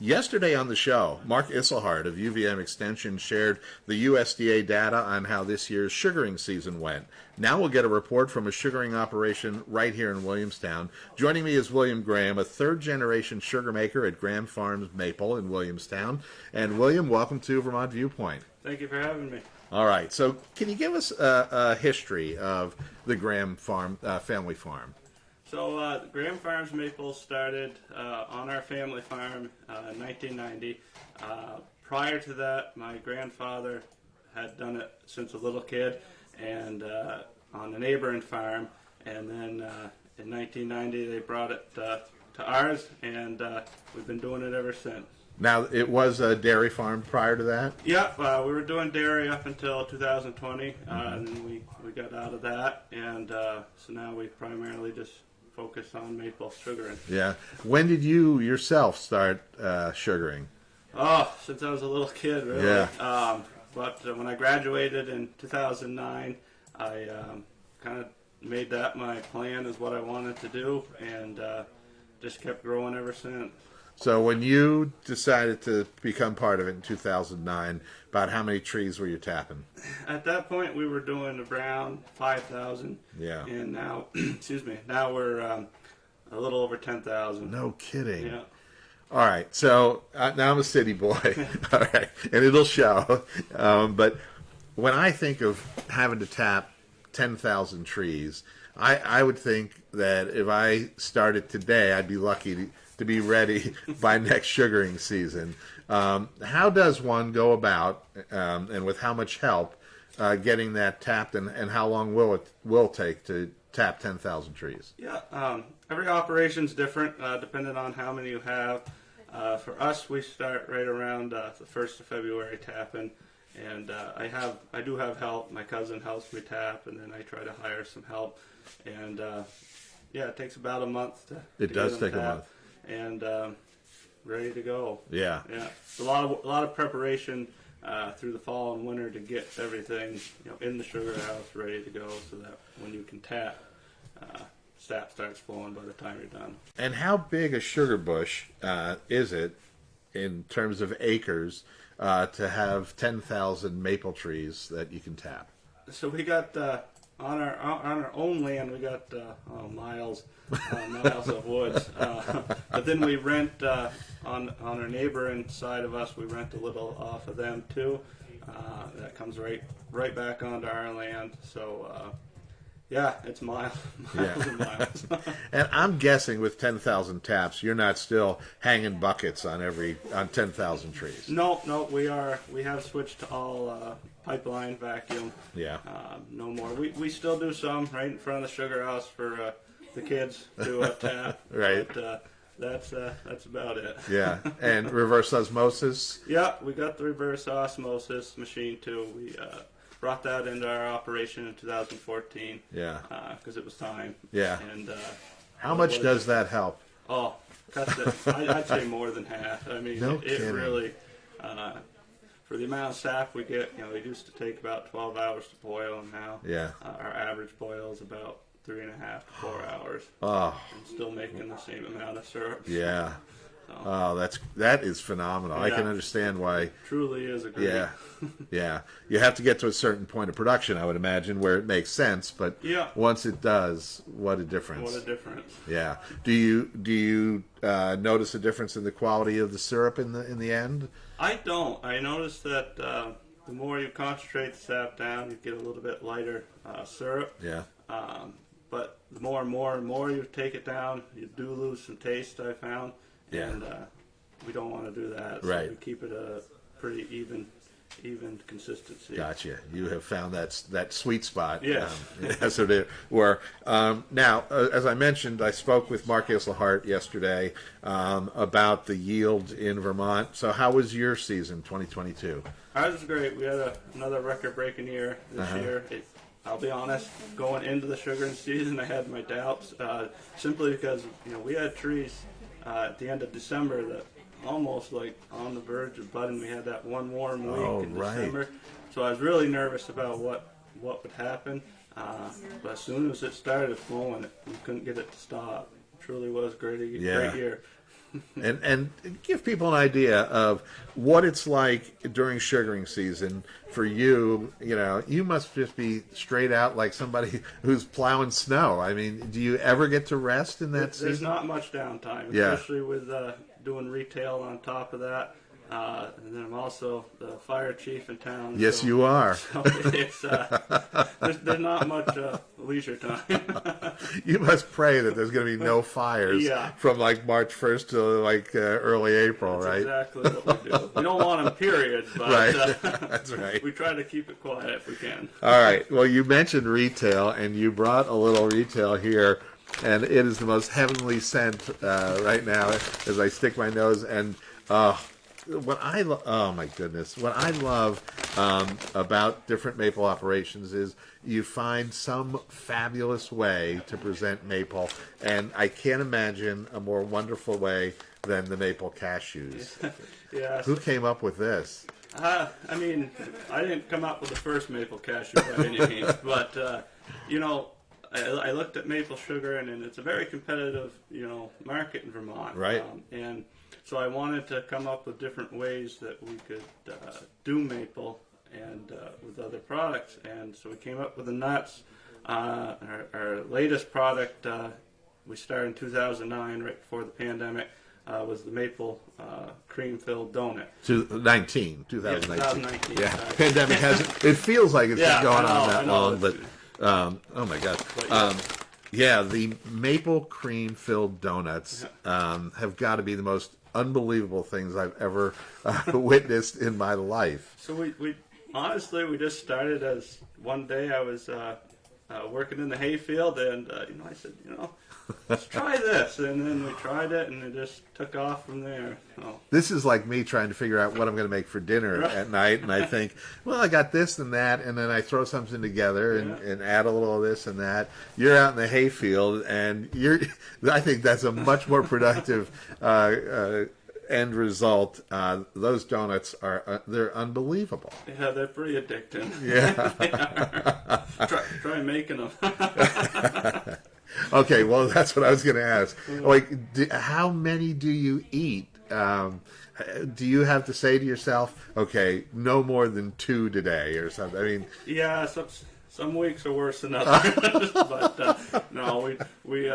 Yesterday on the show, Mark Isselhard of UVM Extension shared the USDA data on how this year's sugaring season went. Now we'll get a report from a sugaring operation right here in Williamstown. Joining me is William Graham, a third-generation sugar maker at Graham Farms Maple in Williamstown. And William, welcome to Vermont Viewpoint. Thank you for having me. All right, so can you give us a history of the Graham Farm family farm? So Graham Farms Maple started on our family farm in 1990. Prior to that, my grandfather had done it since a little kid, and on a neighboring farm. And then in 1990, they brought it to ours, and we've been doing it ever since. Now, it was a dairy farm prior to that? Yeah, we were doing dairy up until 2020, and then we got out of that, and so now we primarily just focus on maple sugaring. Yeah. When did you yourself start sugaring? Oh, since I was a little kid, really. Yeah. But when I graduated in 2009, I kind of made that my plan is what I wanted to do, and just kept growing ever since. So when you decided to become part of it in 2009, about how many trees were you tapping? At that point, we were doing around 5,000. Yeah. And now, excuse me, now we're a little over 10,000. No kidding. Yeah. All right, so now I'm a city boy. All right, and it'll show. But when I think of having to tap 10,000 trees, I would think that if I started today, I'd be lucky to be ready by next sugaring season. How does one go about, and with how much help, getting that tapped, and how long will it take to tap 10,000 trees? Yeah, every operation's different, depending on how many you have. For us, we start right around the 1st of February tapping, and I do have help. My cousin helps me tap, and then I try to hire some help. And yeah, it takes about a month to It get does them take a month. And ready to go. Yeah. Yeah, it's a lot of preparation through the fall and winter to get everything in the sugar house ready to go, so that when you can tap, sap starts flowing by the time you're done. And how big a sugar bush is it in terms of acres to have 10,000 maple trees that you can tap? So we got on our own land, we got miles of woods. But then we rent on our neighboring side of us. We rent a little off of them too. That comes right back onto our land. So yeah, it's miles and miles. And I'm guessing with 10,000 taps, you're not still hanging buckets on 10,000 trees. No, we have switched to all pipeline vacuum. Yeah. No more. We still do some right in front of the sugar house for the kids to tap. Right. But that's about it. Yeah. And reverse osmosis? Yeah, we got the reverse osmosis machine too. We brought that into our operation in 2014. Yeah. Because it was time. Yeah. And How much does that help? Oh, cuts it. I'd say more than half. I mean, No it kidding. really. For the amount of sap we get, it used to take about 12 hours to boil, and now Yeah. Our average boil is about 3.5 to 4 hours. Oh, And still making the same amount of syrup. yeah. So, Oh, that is phenomenal. I Yeah. can understand why. truly is a great. Yeah. Yeah. You have to get to a certain point of production, I would imagine, where it makes sense. But Yeah. once it does, what a difference. What a difference. Yeah. Do you notice a difference in the quality of the syrup in the end? I don't. I noticed that the more you concentrate the sap down, you get a little bit lighter syrup. Yeah. But the more and more you take it down, you do lose some taste, I found. Yeah. And we don't want to do that. So Right. we keep it a pretty even consistency. Gotcha. You have found that sweet spot. Yes. As it were. Now, as I mentioned, I spoke with Mark Islehart yesterday about the yield in Vermont. So how was your season, 2022? Ours was great. We had another record-breaking year this year. I'll be honest, going into the sugaring season, I had my doubts, simply because we had trees at the end of December that almost like on the verge of budding. We had that one warm week in December, so I was really nervous about what would happen. But as soon as it started flowing, we couldn't get it to stop. It truly was a great year. And give people an idea of what it's like during sugaring season for you. You must just be straight out like somebody who's plowing snow. I mean, do you ever get to rest in that season? There's not much downtime, Yeah. especially with doing retail on top of that. And then I'm also the fire chief in town. Yes, so, you are. So it's, there's not much leisure time. You must pray that there's going to be no fires Yeah. from like March 1st to like early April, That's right? exactly what we do. We don't want them, period, but Right. That's right. we try to keep it quiet if we can. All right. Well, you mentioned retail, and you brought a little retail here, and it is the most heavenly scent right now as I stick my nose. And oh my goodness, what I love about different maple operations is you find some fabulous way to present maple, and I can't imagine a more wonderful way than the maple cashews. Yeah. Who came up with this? I mean, I didn't come up with the first maple cashew by any means, but you know, I looked at maple sugar, and it's a very competitive, you know, market in Vermont. Right. And so I wanted to come up with different ways that we could do maple and with other products, and so we came up with the nuts. Our latest product we started in 2009, right before the pandemic. Was the maple cream-filled donut. 2019. Yeah, 2019. Yeah, pandemic hasn't. It feels like it's been going on that long, but oh my god. Yeah, the maple cream-filled donuts have got to be the most unbelievable things I've ever witnessed in my life. So we honestly we just started as one day I was working in the hayfield, and you know, I said, you know, let's try this, and then we tried it, and it just took off from there. So. This is like me trying to figure out what I'm going to make for dinner at night, and I think, well, I got this and that, and then I throw something together and add a little of this and that. You're out in the hayfield, and I think that's a much more productive end result. Those donuts they're unbelievable. Yeah, they're pretty addictive. Yeah. Try making them. Okay, well, that's what I was going to ask. Like, how many do you eat? Do you have to say to yourself, okay, no more than 2 today or something? I mean, yeah, some weeks are worse than others, but no, we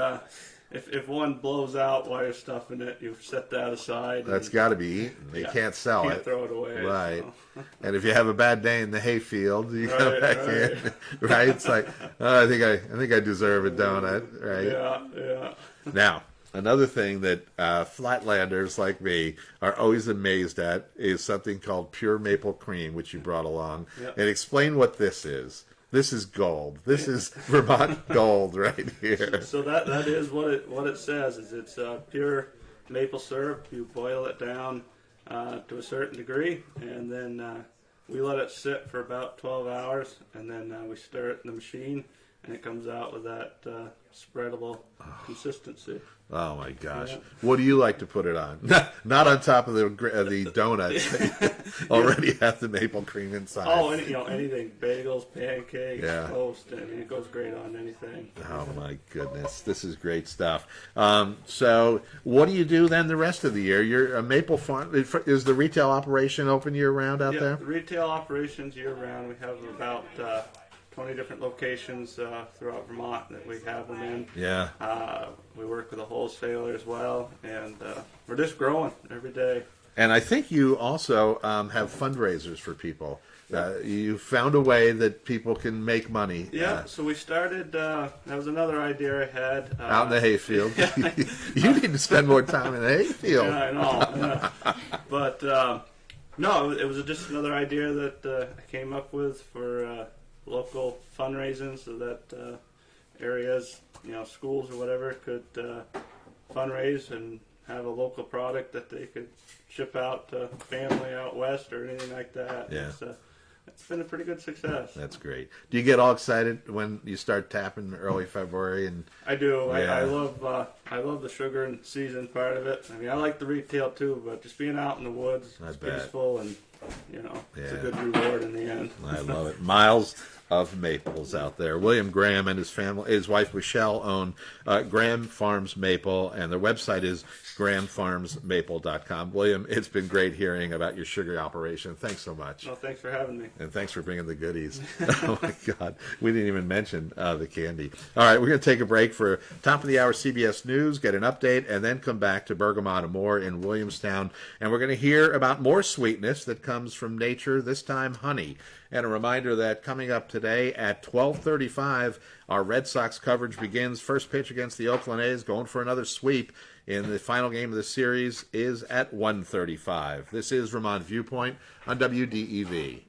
if one blows out while you're stuffing it, you set that aside. That's got to be eaten. You can't sell can't it. Throw it away. Right. So. And if you have a bad day in the hayfield, you come back in. Right? It's like, oh, I think I deserve a donut. Right? Yeah. Now, another thing that flatlanders like me are always amazed at is something called pure maple cream, which you brought along. Yep. And explain what this is. This is gold. This is Vermont gold right here. So that is what it says. Is it's pure maple syrup. You boil it down to a certain degree, and then we let it sit for about 12 hours, and then we stir it in the machine, and it comes out with that spreadable consistency. Oh my gosh! Yeah. What do you like to put it on? Not on top of the donuts. Already have the maple cream inside. Oh, anything, bagels, pancakes, Yeah. toast. I mean, it goes great on anything. Oh my goodness, this is great stuff. So, what do you do then the rest of the year? You're a maple farm. Is the retail operation open year round out there? The retail operations year round. We have about 20 different locations throughout Vermont that we have them in. Yeah. We work with a wholesaler as well, and we're just growing every day. And I think you also have fundraisers for people. You found a way that people can make money. Yeah, so we started, that was another idea I had. Out in the hayfield. You need to spend more time in the hayfield. Yeah, I know. Yeah. But, no, it was just another idea that I came up with for local fundraising so that areas, schools or whatever could fundraise and have a local product that they could ship out to family out west or anything like that. Yeah. It's been a pretty good success. That's great. Do you get all excited when you start tapping early February? And I do. Yeah. I love the sugar and season part of it. I mean, I like the retail too, but just being out in the woods, I it's bet. peaceful, and it's a Yeah. good reward in the end. I love it. Miles of maples out there. William Graham and his wife Michelle own Graham Farms Maple, and their website is grahamfarmsmaple.com. William, it's been great hearing about your sugar operation. Thanks so much. Well, thanks for having me. And thanks for bringing the goodies. Oh, my God. We didn't even mention the candy. All right, we're going to take a break for top of the hour CBS News, get an update, and then come back to Bergamot Amor in Williamstown. And we're going to hear about more sweetness that comes from nature, this time honey. And a reminder that coming up today at 12:35, our Red Sox coverage begins. First pitch against the Oakland A's, going for another sweep in the final game of the series is at 1:35. This is Vermont Viewpoint on WDEV.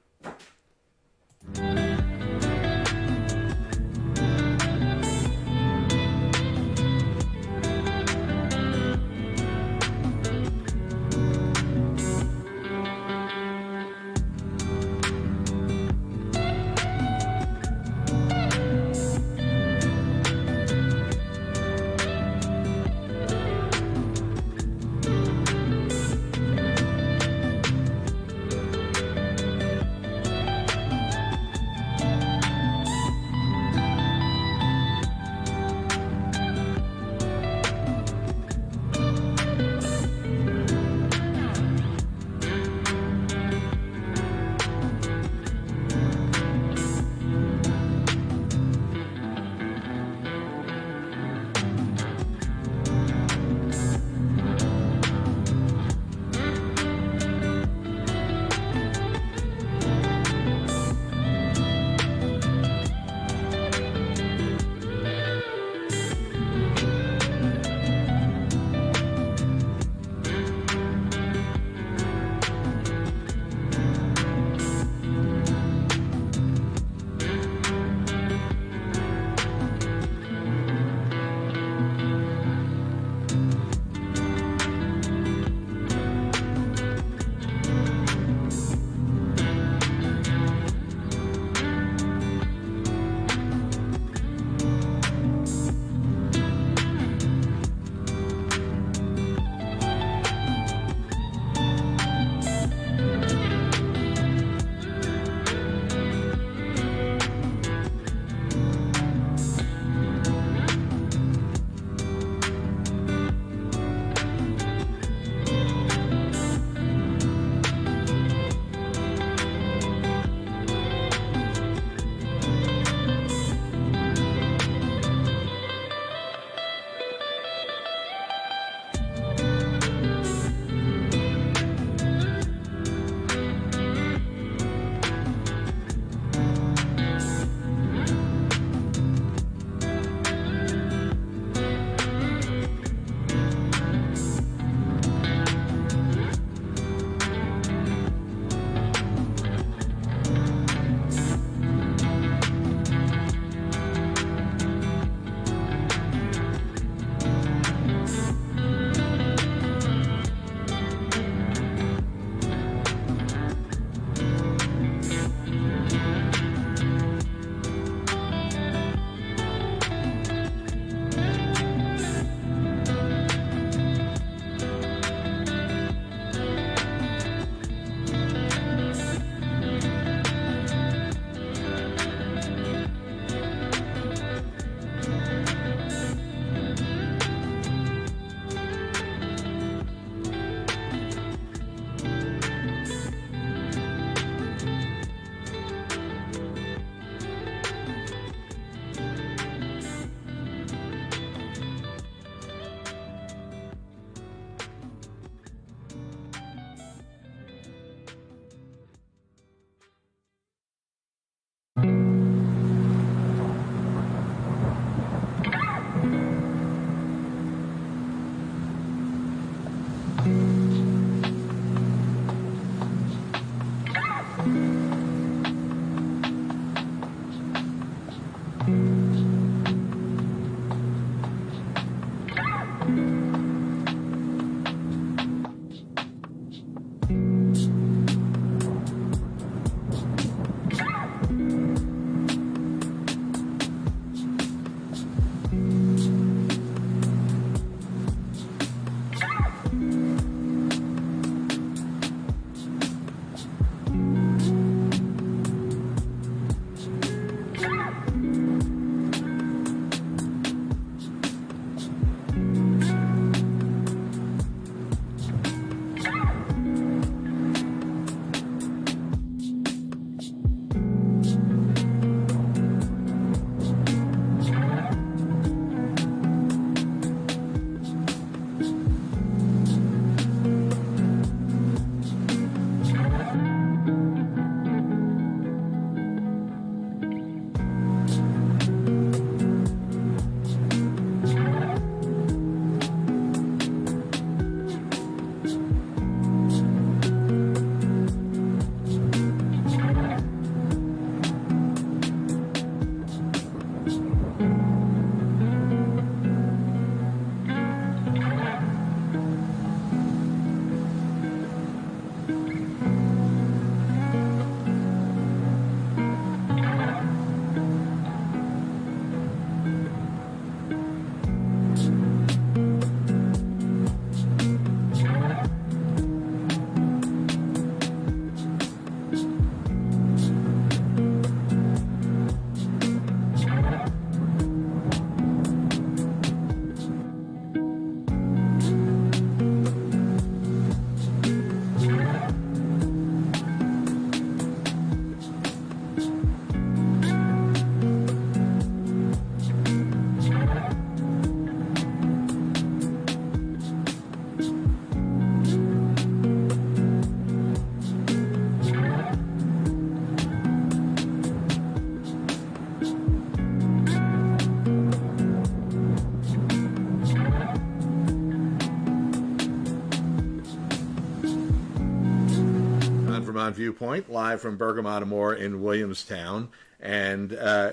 Vermont Viewpoint, live from Bergamot Amor in Williamstown. And,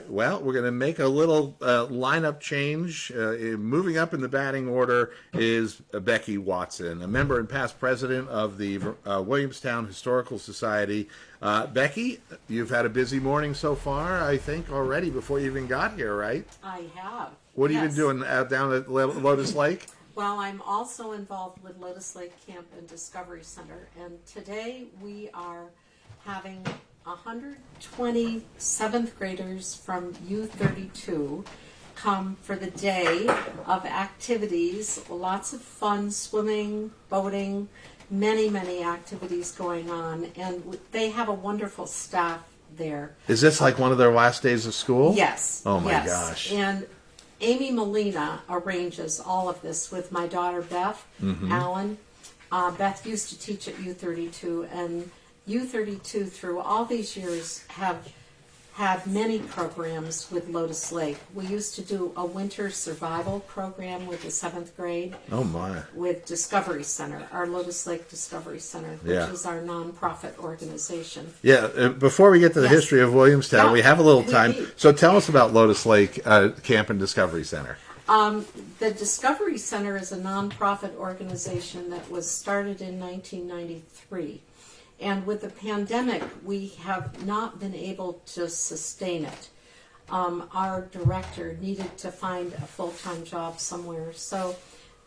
well, we're going to make a little lineup change. Moving up in the batting order is Becky Watson, a member and past president of the Williamstown Historical Society. Becky, you've had a busy morning so far, I think, already before you even got here, right? I have. What have you Yes. been doing down at Lotus Lake? Well, I'm also involved with Lotus Lake Camp and Discovery Center, and today we are having 120 7th graders from U32 come for the day of activities, lots of fun, swimming, boating, many, many activities going on, and they have a wonderful staff there. Is this like one of their last days of school? Yes. Oh my yes. gosh. And Amy Molina arranges all of this with my daughter Beth Allen. Beth used to teach at U32, and U32 through all these years have had many programs with Lotus Lake. We used to do a winter survival program with the 7th grade. Oh my. With Discovery Center, our Lotus Lake Discovery Center, which Yeah. is our nonprofit organization. Yeah, before we get to the Yes. history of Williamstown, Yeah, we have a little we time. do. So tell us about Lotus Lake Camp and Discovery Center. The Discovery Center is a nonprofit organization that was started in 1993. And with the pandemic, we have not been able to sustain it. Our director needed to find a full-time job somewhere. So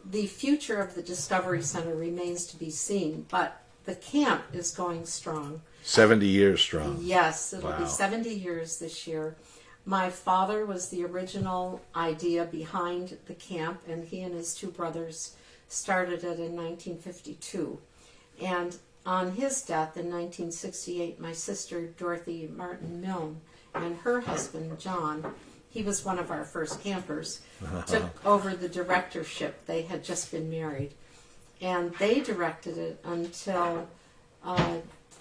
the future of the Discovery Center remains to be seen, but the camp is going strong. 70 years strong. Yes, it'll Wow. be 70 years this year. My father was the original idea behind the camp, and he and his two brothers started it in 1952. And on his death in 1968, my sister Dorothy Martin Milne and her husband John, he was one of our first campers, took over the directorship. They had just been married. And they directed it until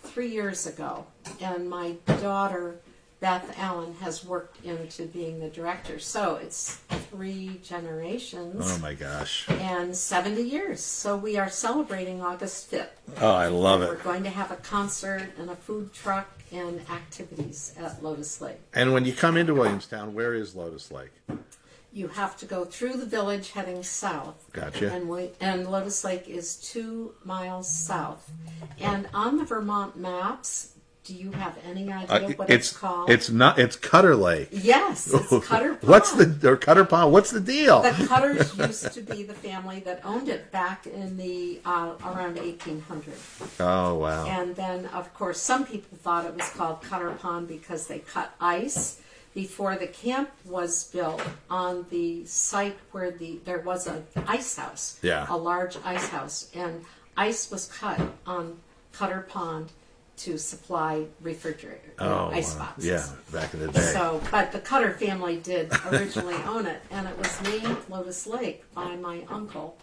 3 years ago. And my daughter Beth Allen has worked into being the director. So it's 3 generations. Oh my gosh. And 70 years. So we are celebrating August 5th. Oh, I love We're it. going to have a concert and a food truck and activities at Lotus Lake. And when you come into Williamstown, where is Lotus Lake? You have to go through the village heading south. Gotcha. And Lotus Lake is 2 miles south. And on the Vermont maps, do you have any idea what it's called? It's Cutter Lake. Yes, it's Cutter Pond. Or Cutter Pond? What's the deal? The Cutters used to be the family that owned it back in the around 1800. Oh wow. And then, of course, some people thought it was called Cutter Pond because they cut ice before the camp was built on the site where there was an ice house, a large ice house, and ice was cut on Cutter Pond to supply refrigerator ice boxes. Yeah, back in the day. So, but the Cutter family did originally own it, and it was named Lotus Lake by my uncle,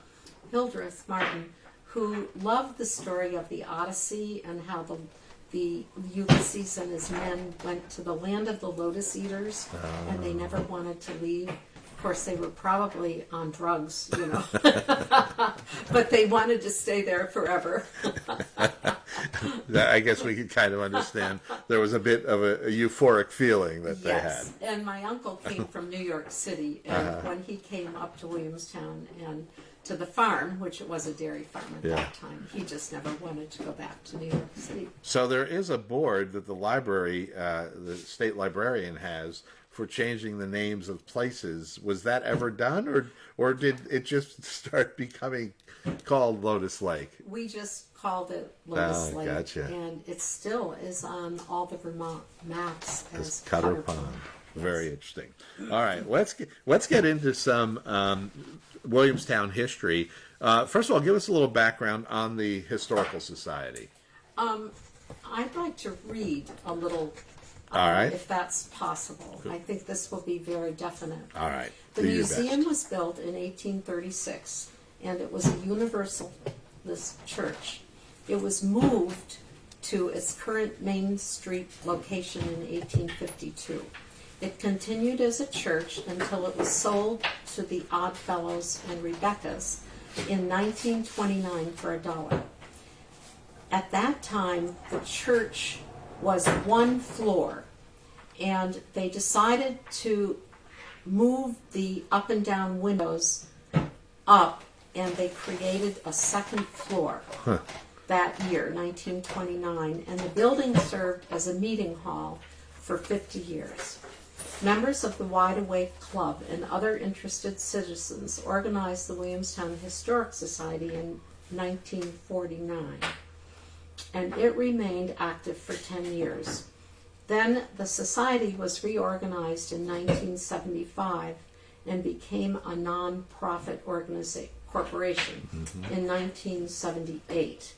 Hildreth Martin, who loved the story of the Odyssey and how the Ulysses and his men went to the land of the lotus eaters, and they never wanted to leave. Of course, they were probably on drugs, you know, but they wanted to stay there forever. I guess we could kind of understand. There was a bit of a euphoric feeling that they had. And my uncle came from New York City, and when he came up to Williamstown and to the farm, which it was a dairy farm at that time, he just never wanted to go back to New York City. So there is a board that the library, the state librarian has for changing the names of places. Was that ever done, or did it just start becoming called Lotus Lake? We just called it Lotus Lake, gotcha. and it still is on all the Vermont maps as Cutter Pond. Very interesting. All right, let's get into some Williamstown history. First of all, give us a little background on the Historical Society. I'd like to read a little, All right. if that's possible. I think this will be very definite. All right. The Do your museum best. was built in 1836, and it was a Universalist church. It was moved to its current Main Street location in 1852. It continued as a church until it was sold to the Oddfellows and Rebecca's in 1929 for $1. At that time, the church was 1 floor, and they decided to move the up and down windows up, and they created a 2nd floor that year, 1929, and the building served as a meeting hall for 50 years. Members of the Wide Awake Club and other interested citizens organized the Williamstown Historic Society in 1949, and it remained active for 10 years. Then the society was reorganized in 1975 and became a non-profit corporation in 1978.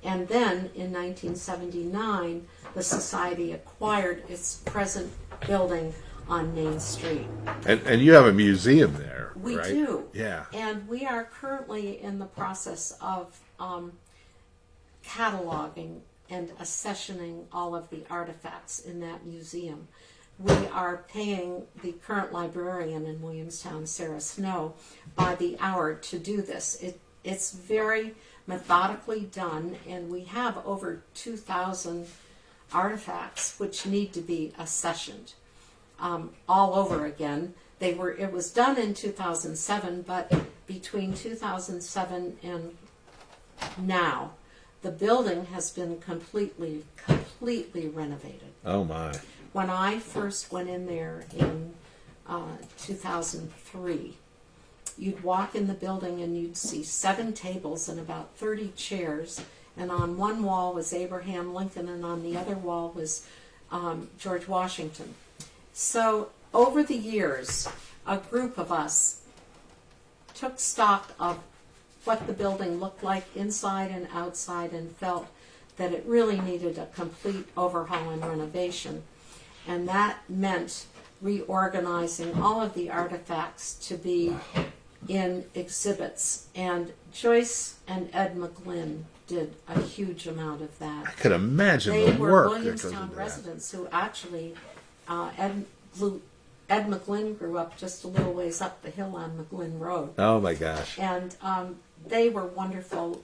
And then in 1979, the society acquired its present building on Main Street. And you have a museum there, We right? do. Yeah. And we are currently in the process of cataloging and accessioning all of the artifacts in that museum. We are paying the current librarian in Williamstown, Sarah Snow, by the hour to do this. It's very methodically done, and we have over 2,000 artifacts which need to be accessioned all over again. It was done in 2007, but between 2007 and now, the building has been completely renovated. Oh my. When I first went in there in 2003, you'd walk in the building and you'd see 7 tables and about 30 chairs, and on one wall was Abraham Lincoln and on the other wall was George Washington. So over the years, a group of us took stock of what the building looked like inside and outside and felt that it really needed a complete overhaul and renovation. And that meant reorganizing all of the artifacts to be in exhibits. And Joyce and Ed McGlynn did a huge amount of that. I could imagine They the were work that goes Williamstown into that. residents who actually Ed McGlynn grew up just a little ways up the hill on McGlynn Road. Oh my gosh. And they were wonderful.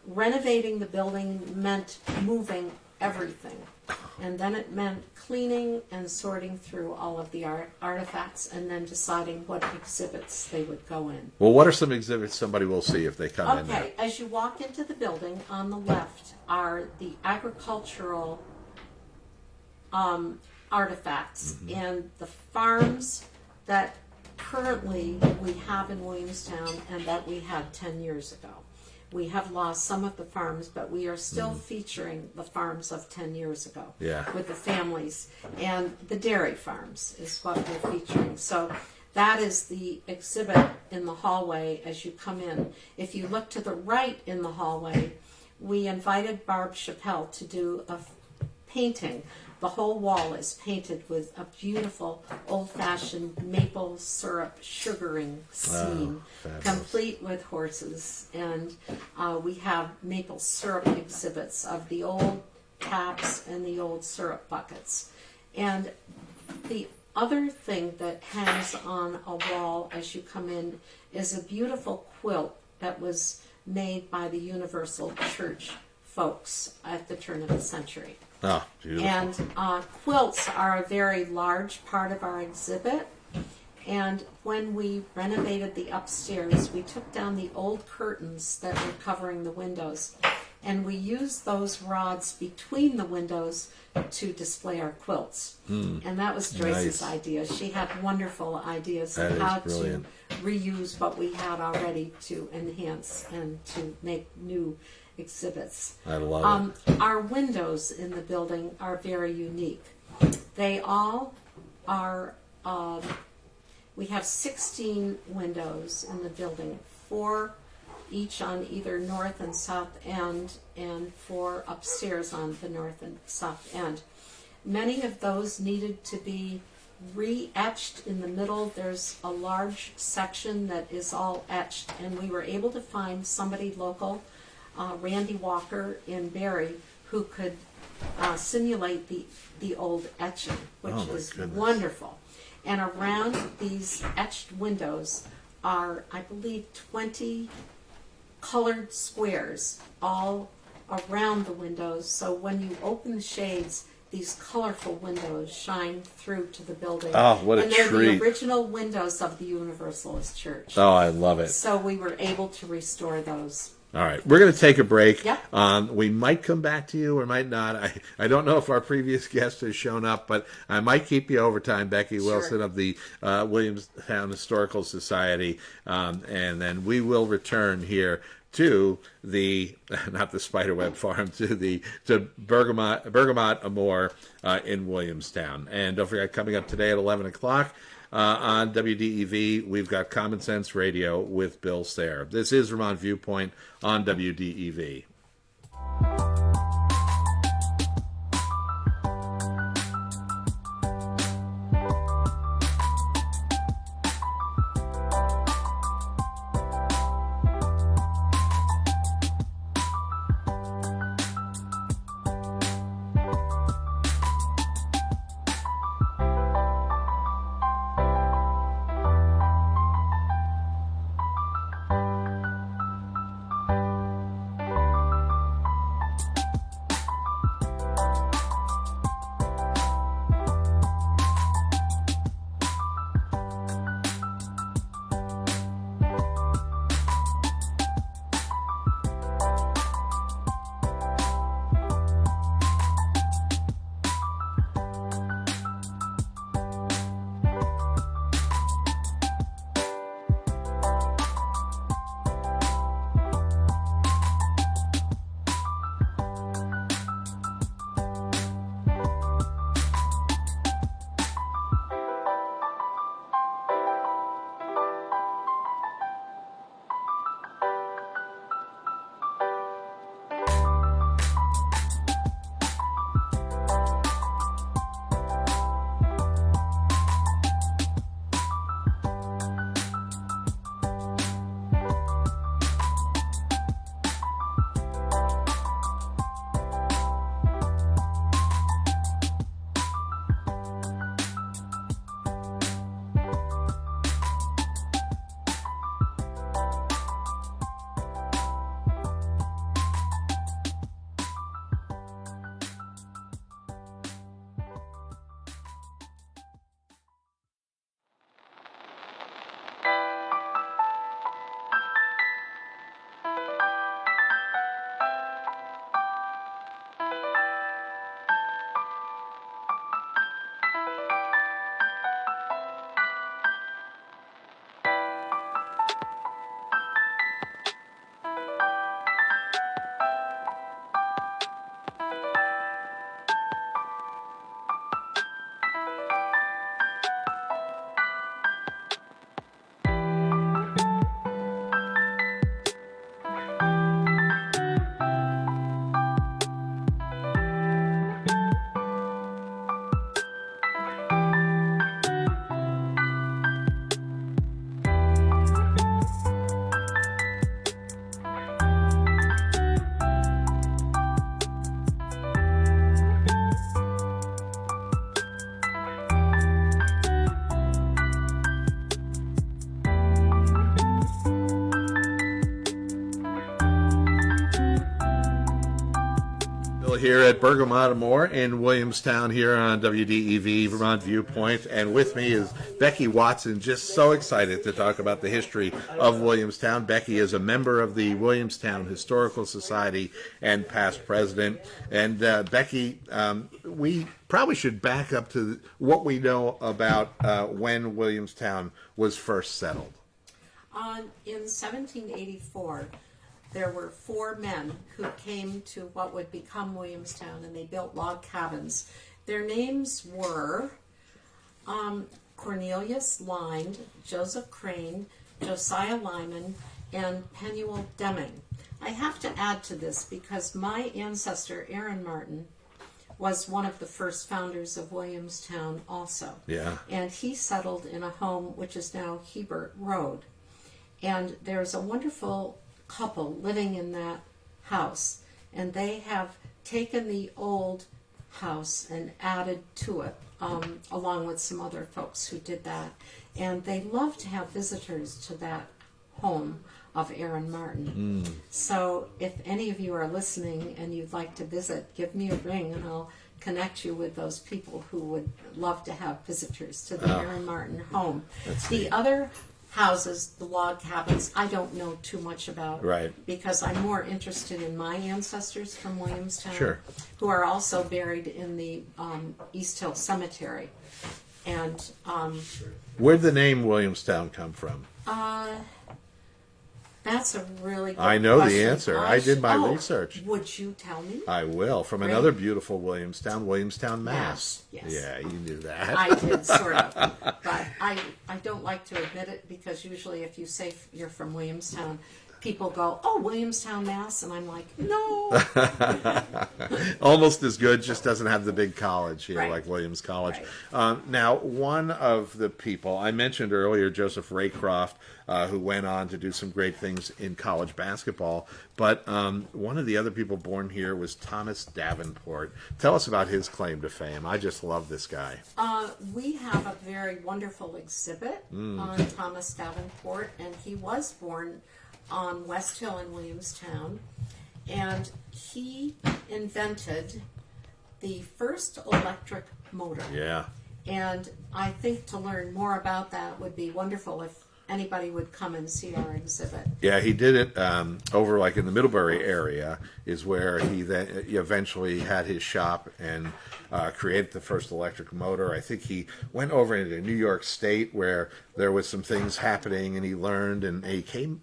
Renovating the building meant moving everything. And then it meant cleaning and sorting through all of the artifacts and then deciding what exhibits they would go in. Well, what are some exhibits somebody will see if they come in there? Okay, as you walk into the building, on the left are the agricultural artifacts and the farms that currently we have in Williamstown and that we had 10 years ago. We have lost some of the farms, but we are still featuring the farms of 10 years ago with the families. And the dairy farms is what we're featuring. So that is the exhibit in the hallway as you come in. If you look to the right in the hallway, we invited Barb Chappelle to do a painting. The whole wall is painted with a beautiful old-fashioned maple syrup sugaring scene, complete with horses. And we have maple syrup exhibits of the old taps and the old syrup buckets. And the other thing that hangs on a wall as you come in is a beautiful quilt that was made by the Universal Church folks at the turn of the century. Oh, beautiful. And quilts are a very large part of our exhibit. And when we renovated the upstairs, we took down the old curtains that were covering the windows. And we used those rods between the windows to display our quilts. And that was Joyce's idea. She had wonderful ideas of how to reuse what we had already to enhance and to make new exhibits. I love it. Our windows in the building are very unique. They all are, we have 16 windows in the building, 4 each on either north and south end, and 4 upstairs on the north and south end. Many of those needed to be re-etched in the middle. There's a large section that is all etched, and we were able to find somebody local, Randy Walker in Barrie, who could simulate the old etching, which is wonderful. And around these etched windows are, I believe, 20 colored squares all around the windows. So when you open the shades, these colorful windows shine through to the building. Oh, what a treat. And they're the original windows of the Universalist Church. Oh, I love it. So we were able to restore those. All right, we're going to take a break. Yep. We might come back to you or might not. I don't know if our previous guest has shown up, but I might keep you overtime, Becky Wilson of the Williamstown Historical Society, and then we will return here to the, not the Spiderweb Farm, to Bergamot Amor in Williamstown. And don't forget, coming up today at 11 o'clock, on WDEV, we've got Common Sense Radio with Bill Sayre. This is Vermont Viewpoint on WDEV. here at Bergamot Amor in Williamstown here on WDEV Vermont Viewpoint, and with me is Becky Watson, just so excited to talk about the history of Williamstown. Becky is a member of the Williamstown Historical Society and past president. And Becky, we probably should back up to what we know about when Williamstown was first settled. In 1784, there were 4 men who came to what would become Williamstown, and they built log cabins. Their names were Cornelius Lind, Joseph Crane, Josiah Lyman, and Penuel Deming. I have to add to this because my ancestor, Aaron Martin, was one of the first founders of Williamstown also. Yeah. And he settled in a home which is now Hebert Road. And there's a wonderful couple living in that house, and they have taken the old house and added to it, along with some other folks who did that. And they love to have visitors to that home of Aaron Martin. So if any of you are listening and you'd like to visit, give me a ring and I'll connect you with those people who would love to have visitors to the Aaron Martin home. The other houses, the log cabins, I don't know too much about, Right. because I'm more interested in my ancestors from Williamstown, Sure. who are also buried in the East Hill Cemetery. And Where'd the name Williamstown come from? that's a really good I know question. the answer. I did my research. Would you tell me? I will. From Great. another beautiful Williamstown, Mass. Yes. Yeah, you knew that. I did, sort of. But I don't like to admit it because usually if you say you're from Williamstown, people go, "Oh, Williamstown, Mass," and I'm like, "No." Almost as good, just doesn't have the big college here Right. like Williams College. Right. Now, one of the people, I mentioned earlier, Joseph Raycroft, who went on to do some great things in college basketball, but one of the other people born here was Thomas Davenport. Tell us about his claim to fame. I just love this guy. We have a very wonderful exhibit on Thomas Davenport, and he was born on West Hill in Williamstown, and he invented the first electric motor. Yeah. And I think to learn more about that would be wonderful if anybody would come and see our exhibit. Yeah, he did it over like in the Middlebury area is where he then eventually had his shop and created the first electric motor. I think he went over into New York State where there was some things happening and he learned, and he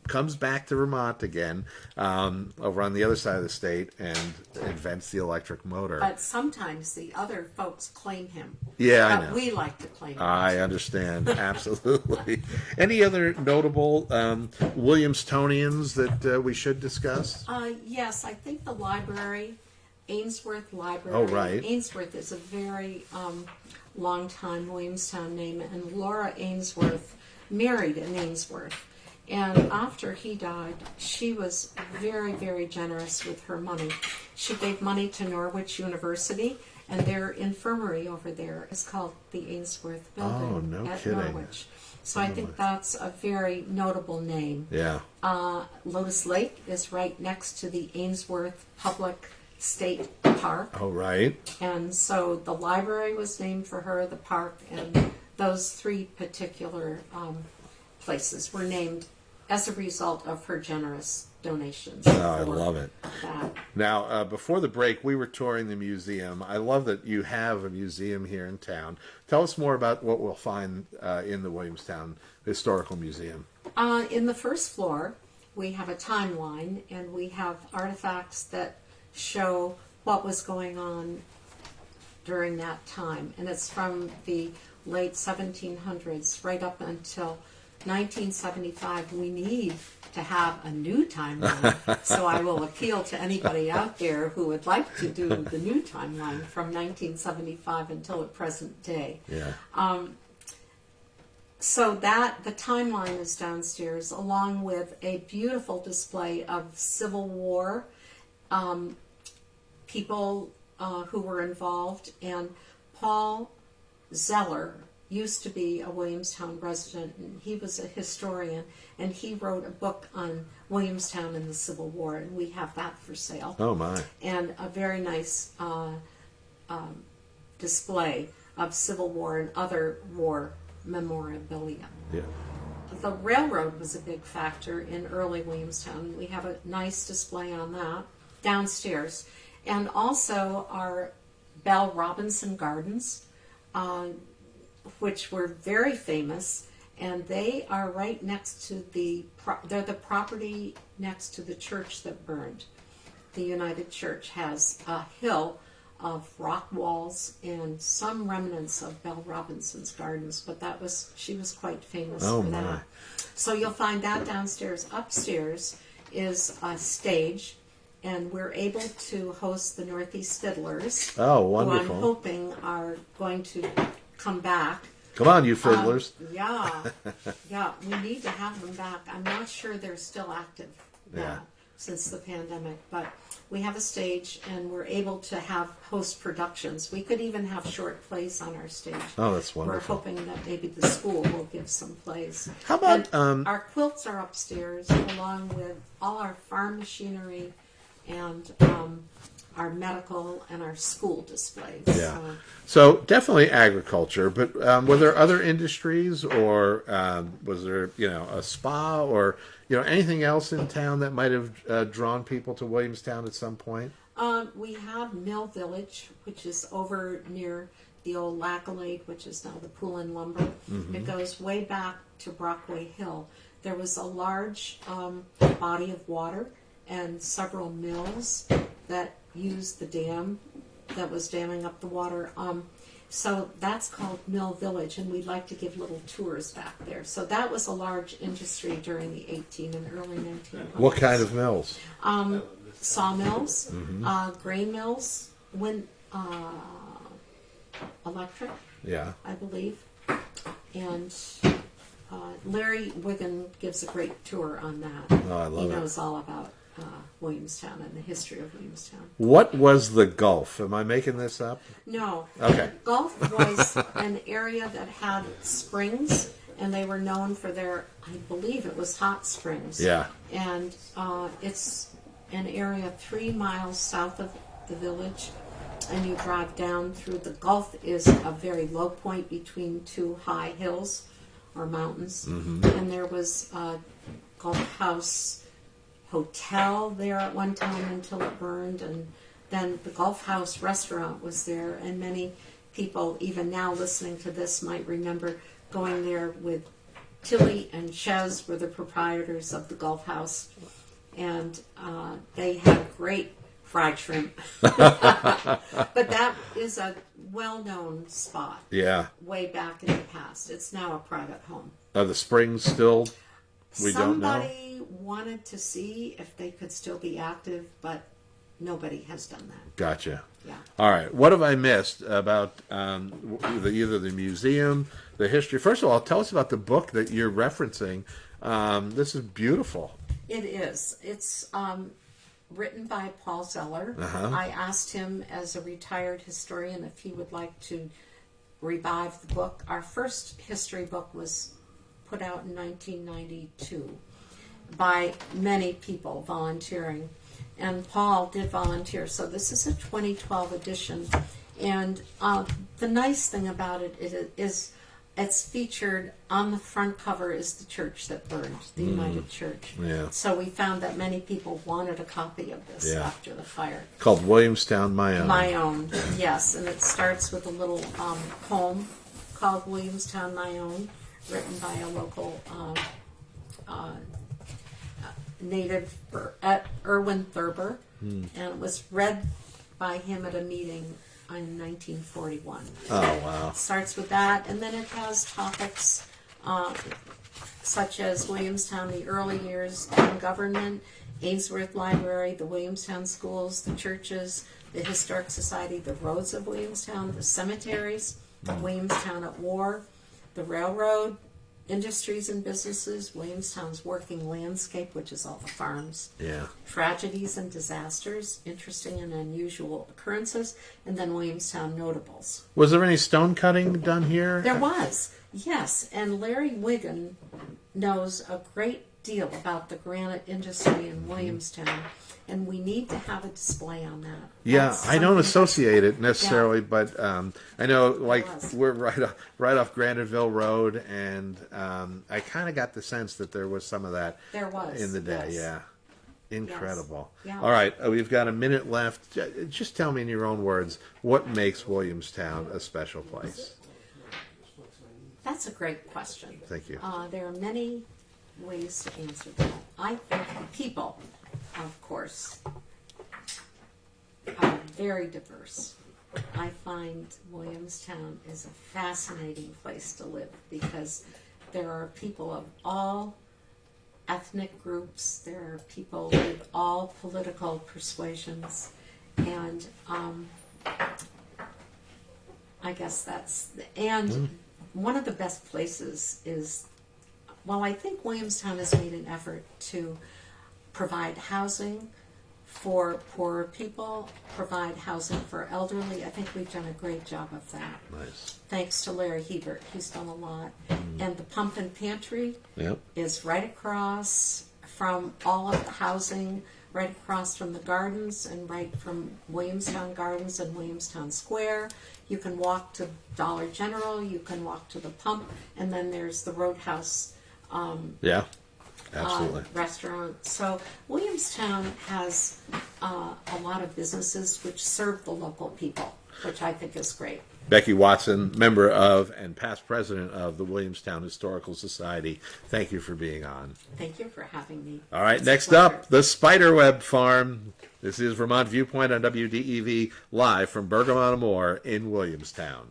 comes back to Vermont again over on the other side of the state and invents the electric motor. But sometimes the other folks claim him. Yeah, I But know. we like to claim him. I understand, absolutely. Any other notable Williamstonians that we should discuss? Yes, I think the library, Ainsworth Library. Oh, right. Ainsworth is a very long-time Williamstown name, and Laura Ainsworth married an Ainsworth. And after he died, she was very, very generous with her money. She gave money to Norwich University, and their infirmary over there is called the Ainsworth Building Oh, no at kidding. Norwich. So I think that's a very notable name. Yeah. Lotus Lake is right next to the Ainsworth Public State Park. Oh, right. And so the library was named for her, the park, and those 3 particular places were named as a result of her generous donations. Oh, I love it. That. Now, before the break, we were touring the museum. I love that you have a museum here in town. Tell us more about what we'll find in the Williamstown Historical Museum. In the first floor, we have a timeline, and we have artifacts that show what was going on during that time. And it's from the late 1700s right up until 1975. We need to have a new timeline. So I will appeal to anybody out there who would like to do the new timeline from 1975 until the present day. Yeah. So that the timeline is downstairs, along with a beautiful display of Civil War people who were involved, and Paul Zeller used to be a Williamstown resident, and he was a historian, and he wrote a book on Williamstown in the Civil War, and we have that for sale. Oh, my. And a very nice display of Civil War and other war memorabilia. Yeah. The railroad was a big factor in early Williamstown. We have a nice display on that downstairs. And also our Bell Robinson Gardens, which were very famous, and they are right next to they're the property next to the church that burned. The United Church has a hill of rock walls and some remnants of Bell Robinson's Gardens, but she was quite famous for my. that. So you'll find that downstairs. Upstairs is a stage, and we're able to host the Northeast Fiddlers. Oh, Who wonderful. I'm hoping are going to come back. Come on, you fiddlers. Yeah, we need to have them back. I'm not sure they're still active now Yeah. since the pandemic, but we have a stage and we're able to host productions. We could even have short plays on our stage. Oh, that's wonderful. We're hoping that maybe the school will give some plays. How about And our quilts are upstairs, along with all our farm machinery and our medical and our school displays. Yeah. So definitely agriculture, but were there other industries, or was there, a spa, or anything else in town that might have drawn people to Williamstown at some point? We have Mill Village, which is over near the old Laccolade, which is now the Poulin Lumber. Mm-hmm. It goes way back to Brockway Hill. There was a large body of water and several mills that used the dam that was damming up the water. So that's called Mill Village, and we'd like to give little tours back there. So that was a large industry during the 18 and early 1900s. What kind of mills? Sawmills, grain mills, wind, electric, Yeah. I believe. And Larry Wiggin gives a great tour on that. Oh, I love He it. knows all about Williamstown and the history of Williamstown. What was the Gulf? Am I making this up? No. Okay. Gulf was an area that had springs, and they were known for their, I believe it was hot springs. Yeah. And it's an area 3 miles south of the village, and you drive down through. The Gulf is a very low point between two high hills or mountains. Mm-hmm. And there was a Gulf House hotel there at one time until it burned, and then the Gulf House restaurant was there, and many people even now listening to this might remember going there with Tilly and Chez were the proprietors of the Gulf House, and they had great fried shrimp. But that is a well-known spot. Yeah. Way back in the past. It's now a private home. Are the springs still? We don't know. Somebody wanted to see if they could still be active, but nobody has done that. Gotcha. Yeah. All right. What have I missed about either the museum, the history? First of all, tell us about the book that you're referencing. This is beautiful. It is. It's written by Paul Zeller. Uh-huh. I asked him as a retired historian if he would like to revive the book. Our first history book was put out in 1992 by many people volunteering, and Paul did volunteer. So this is a 2012 edition, and the nice thing about it is it's featured on the front cover is the church that burned, the United Church. Yeah. So we found that many people wanted a copy of this Yeah. after the fire. Called Williamstown, My Own. My Own, yes, and it starts with a little poem called Williamstown, My Own, written by a local native, Erwin Thurber, and it was read by him at a meeting in 1941. Oh, wow. Starts with that, and then it has topics such as Williamstown, the early years, town government, Ainsworth Library, the Williamstown schools, the churches, the Historic Society, the roads of Williamstown, the cemeteries, Williamstown at war, the railroad, industries and businesses, Williamstown's working landscape, which is all the farms, Yeah. tragedies and disasters, interesting and unusual occurrences, and then Williamstown notables. Was there any stone cutting done here? There was, yes, and Larry Wiggin knows a great deal about the granite industry in Williamstown, and we need to have a display on that. Yeah, That's I don't something associate it necessarily, but I know, like, was. we're right off Graniteville Road, and I kind of got the sense that there was some of that There was, in the day. yes. Yeah, incredible. Yeah. All right, we've got a minute left. Just tell me in your own words, what makes Williamstown a special place? That's a great question. Thank you. There are many ways to answer that. I think people, of course, are very diverse. I find Williamstown is a fascinating place to live because there are people of all ethnic groups, there are people with all political persuasions, and I guess that's, and one of the best places is, well, I think Williamstown has made an effort to provide housing for poorer people, provide housing for elderly. I think we've done a great job of that. Nice. Thanks to Larry Hebert. He's done a lot. And the Pump and Pantry Yep. is right across from all of the housing, right across from the gardens and right from Williamstown Gardens and Williamstown Square. You can walk to Dollar General, you can walk to the Pump, and then there's the Roadhouse Yeah, absolutely. restaurant. So Williamstown has a lot of businesses which serve the local people, which I think is great. Becky Watson, member of and past president of the Williamstown Historical Society, thank you for being on. Thank you for having me. All right, It's a next pleasure. up, the Spiderweb Farm. This is Vermont Viewpoint on WDEV, live from Bergamot Amor in Williamstown.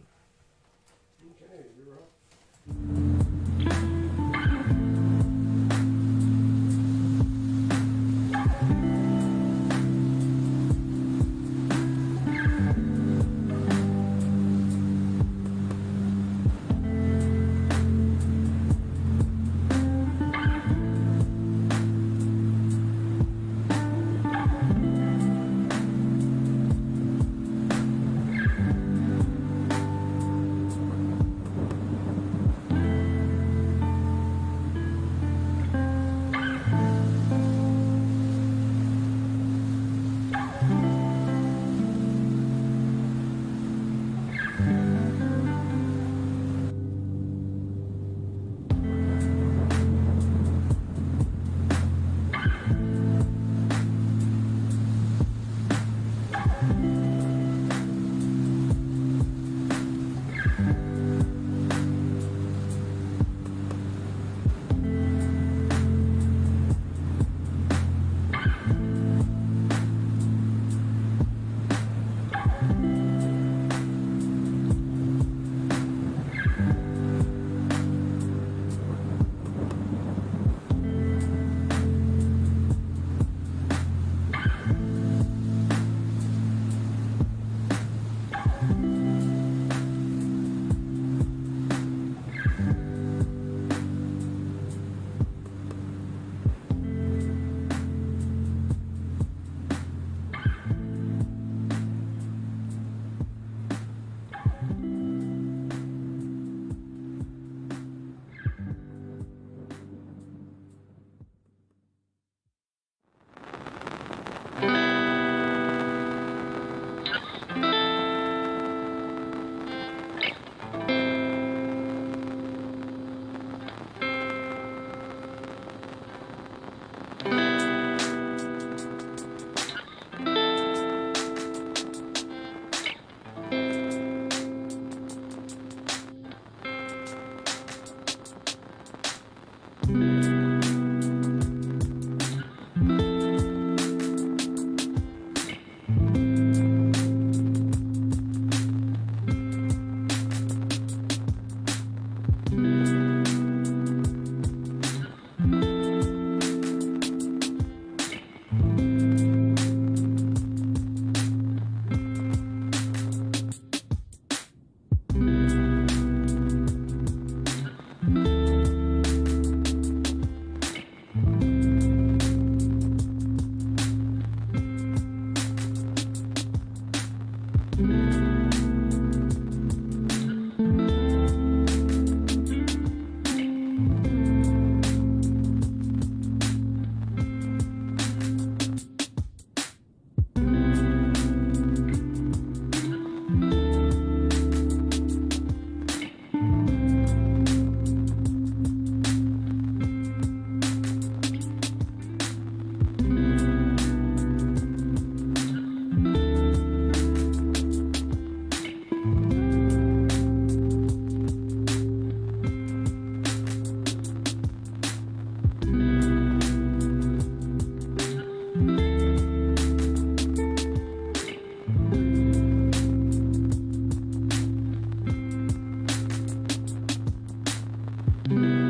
Bergamot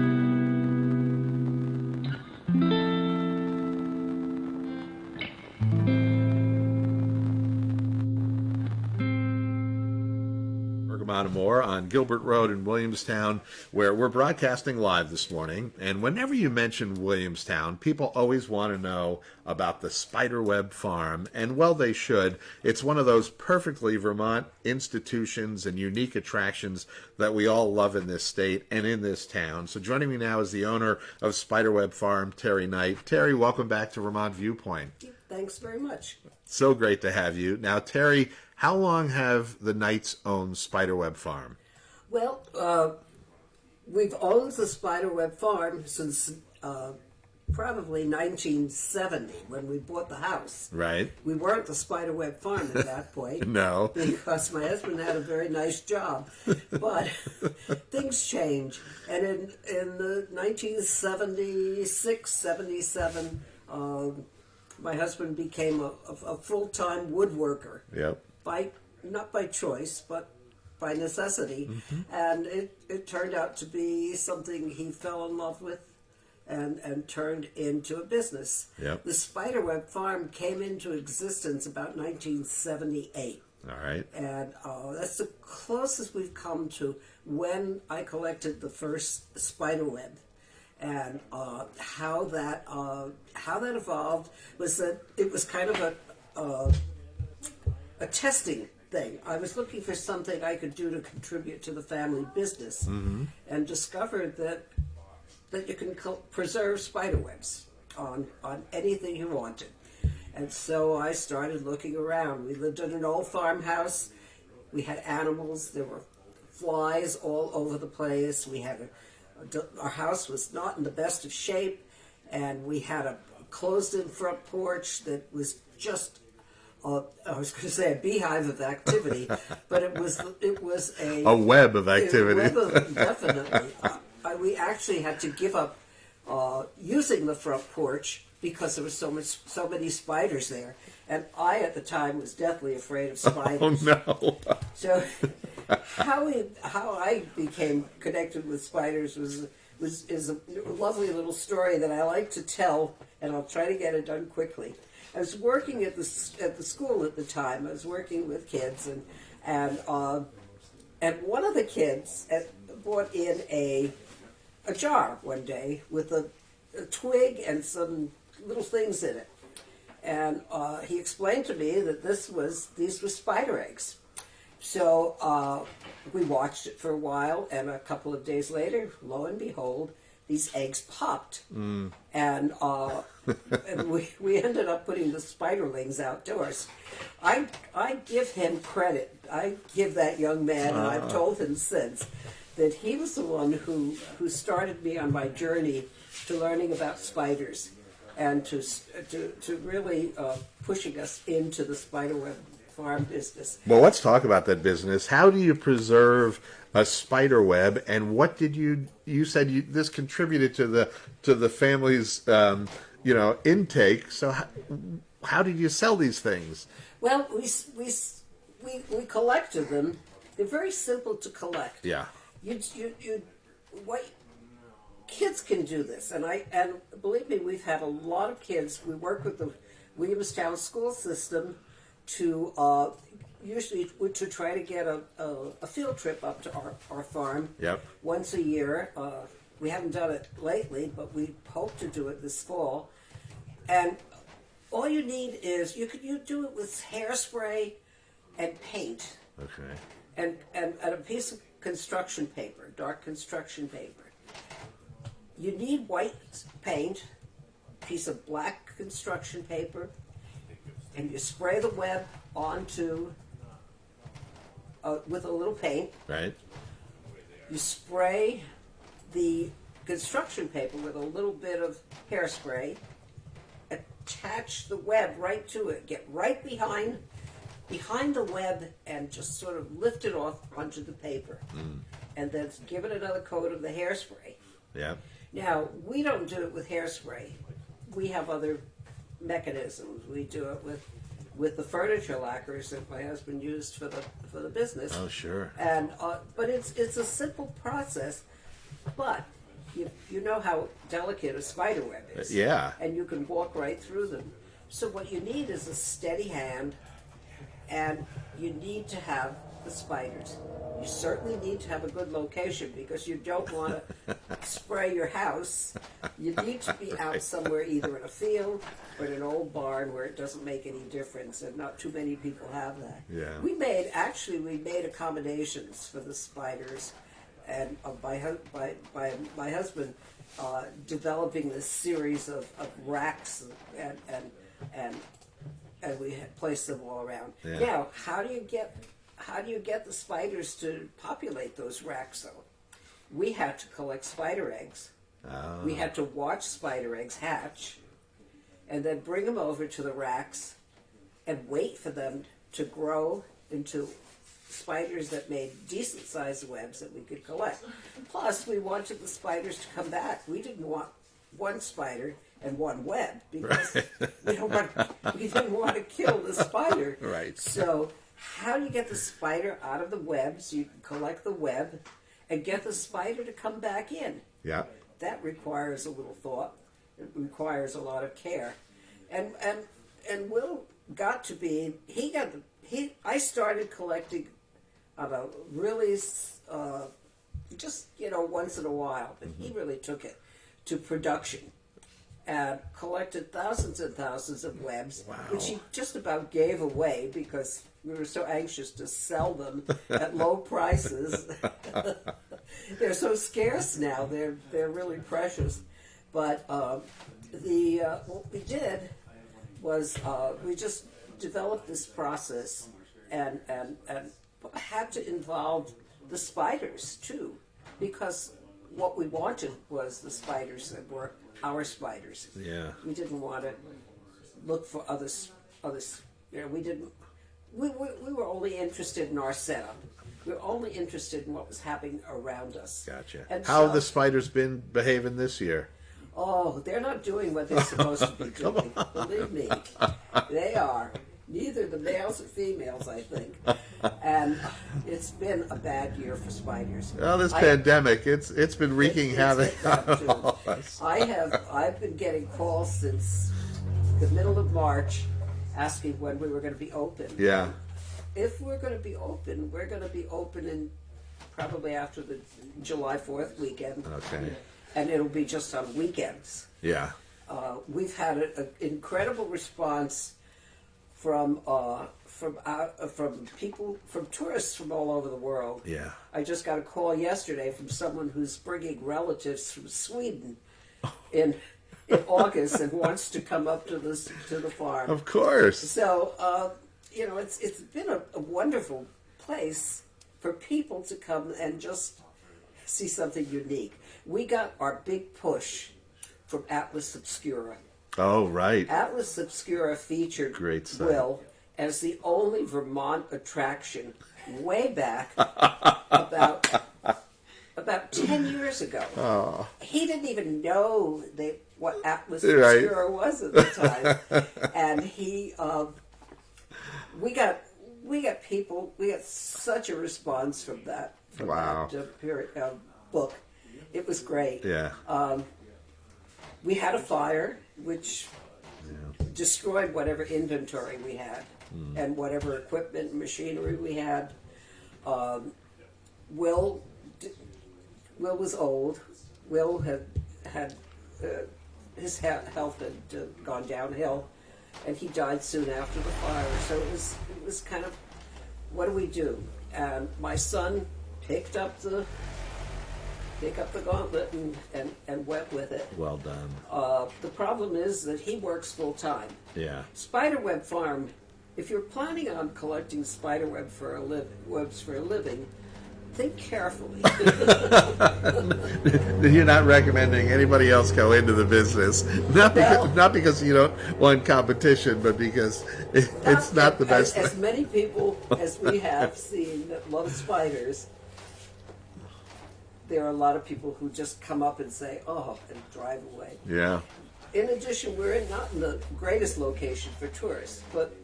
Amor on Gilbert Road in Williamstown, where we're broadcasting live this morning. And whenever you mention Williamstown, people always want to know about the Spiderweb Farm, and well, they should. It's one of those perfectly Vermont institutions and unique attractions that we all love in this state and in this town. So joining me now is the owner of Spiderweb Farm, Terry Knight. Terry, welcome back to Vermont Viewpoint. Thanks very much. So great to have you. Now, Terry, how long have the Knights owned Spiderweb Farm? Well, we've owned the Spiderweb Farm since probably 1970 when we bought the house. Right. We weren't the Spiderweb Farm at that point. No. Because my husband had a very nice job. But things change. And in the 1976, 77, my husband became a full-time woodworker. Yep. Not by choice, but by necessity. Mm-hmm. And it turned out to be something he fell in love with and turned into a business. Yep. The Spiderweb Farm came into existence about 1978. All right. And that's the closest we've come to when I collected the first spiderweb. And how that evolved was that it was kind of a testing thing. I was looking for something I could do to contribute to the family business, mm-hmm. and discovered that you can preserve spiderwebs on anything you wanted. And so I started looking around. We lived in an old farmhouse. We had animals. There were flies all over the place. We had our house was not in the best of shape, and we had a closed-in front porch that was just I was going to say a beehive of activity, but it was a web of activity. Definitely. We actually had to give up using the front porch because there was so many spiders there, and I at the time was deathly afraid of spiders. Oh no! So how I became connected with spiders is a lovely little story that I like to tell, and I'll try to get it done quickly. I was working at the school at the time. I was working with kids, and one of the kids brought in a jar one day with a twig and some little things in it, and he explained to me that these were spider eggs. So we watched it for a while, and a couple of days later, lo and behold, these eggs popped, and we ended up putting the spiderlings outdoors. I give him credit. I give that young man, and I've told him since, that he was the one who started me on my journey to learning about spiders and to really pushing us into the spiderweb farm business. Well, let's talk about that business. How do you preserve a spider web, and what did you said this contributed to the family's intake? So how did you sell these things? Well, we collected them. They're very simple to collect. Yeah. Kids can do this, and believe me, we've had a lot of kids. We work with the Williamstown school system to try to get a field trip up to our farm. Yep. Once a year. We haven't done it lately, but we hope to do it this fall. And all you need is you do it with hairspray and paint. Okay. And a piece of construction paper, dark construction paper. You need white paint, a piece of black construction paper, and you spray the web onto with a little paint. Right. You spray the construction paper with a little bit of hairspray, attach the web right to it, get right behind the web, and just sort of lift it off onto the paper. And then give it another coat of the hairspray. Yeah. Now, we don't do it with hairspray. We have other mechanisms. We do it with the furniture lacquers that my husband used for the business. Oh, sure. And but it's a simple process. But you know how delicate a spider web is. Yeah. And you can walk right through them. So what you need is a steady hand, and you need to have the spiders. You certainly need to have a good location because you don't want to spray your house. You need to be out somewhere, either in a field or in an old barn where it doesn't make any difference, and not too many people have that. Yeah. We made accommodations for the spiders, and by my husband developing this series of racks and we had placed them all around. Yeah. Now, how do you get the spiders to populate those racks, though? We had to collect spider eggs. Oh. We had to watch spider eggs hatch, and then bring them over to the racks and wait for them to grow into spiders that made decent-sized webs that we could collect. Plus, we wanted the spiders to come back. We didn't want one spider and one web because we didn't want to kill the spider. Right. So how do you get the spider out of the webs? You collect the web and get the spider to come back in. Yeah. That requires a little thought. It requires a lot of care. And Will got to be, I started collecting really just, once in a while, but he really took it to production and collected thousands and thousands of webs, which he just about gave away because we were so anxious to sell them at low prices. They're so scarce now; they're really precious. But what we did was we just developed this process and had to involve the spiders too, because what we wanted was the spiders that were our spiders. Yeah. We didn't want to look for others. We didn't. We were only interested in our setup. We were only interested in what was happening around us. Gotcha. And How have so- the spiders been behaving this year? Oh, they're not doing what they're supposed to be doing. Believe me, they are. Neither the males or females, I think. And it's been a bad year for spiders. Well, this pandemic, it's been wreaking havoc hit them, on too. all of us. I've been getting calls since the middle of March asking when we were going to be open. Yeah. If we're going to be open, we're going to be open in probably after the July 4th weekend. Okay. And it'll be just on weekends. Yeah. We've had an incredible response from people, from tourists from all over the world. Yeah. I just got a call yesterday from someone who's bringing relatives from Sweden in August and wants to come up to the farm. Of course. So it's been a wonderful place for people to come and just see something unique. We got our big push from Atlas Obscura. Oh, right. Atlas Obscura featured Great site. Will as the only Vermont attraction way back about 10 years ago. Oh. He didn't even know what Atlas Right. Obscura was at the time. And we got such a response from that Wow. book. It was great. Yeah. We had a fire, which destroyed whatever inventory we had and whatever equipment and machinery we had. Will was old. Will had his health had gone downhill, and he died soon after the fire. So it was kind of, what do we do? And my son picked up the gauntlet and went with it. Well done. The problem is that he works full time. Yeah. Spiderweb Farm, if you're planning on collecting spiderweb webs for a living, think carefully. You're not recommending anybody else go into the business. Not because you don't want competition, but because it's not the best As thing. many people as we have seen that love spiders, there are a lot of people who just come up and say, "Oh," and drive away. Yeah. In addition, we're not in the greatest location for tourists, but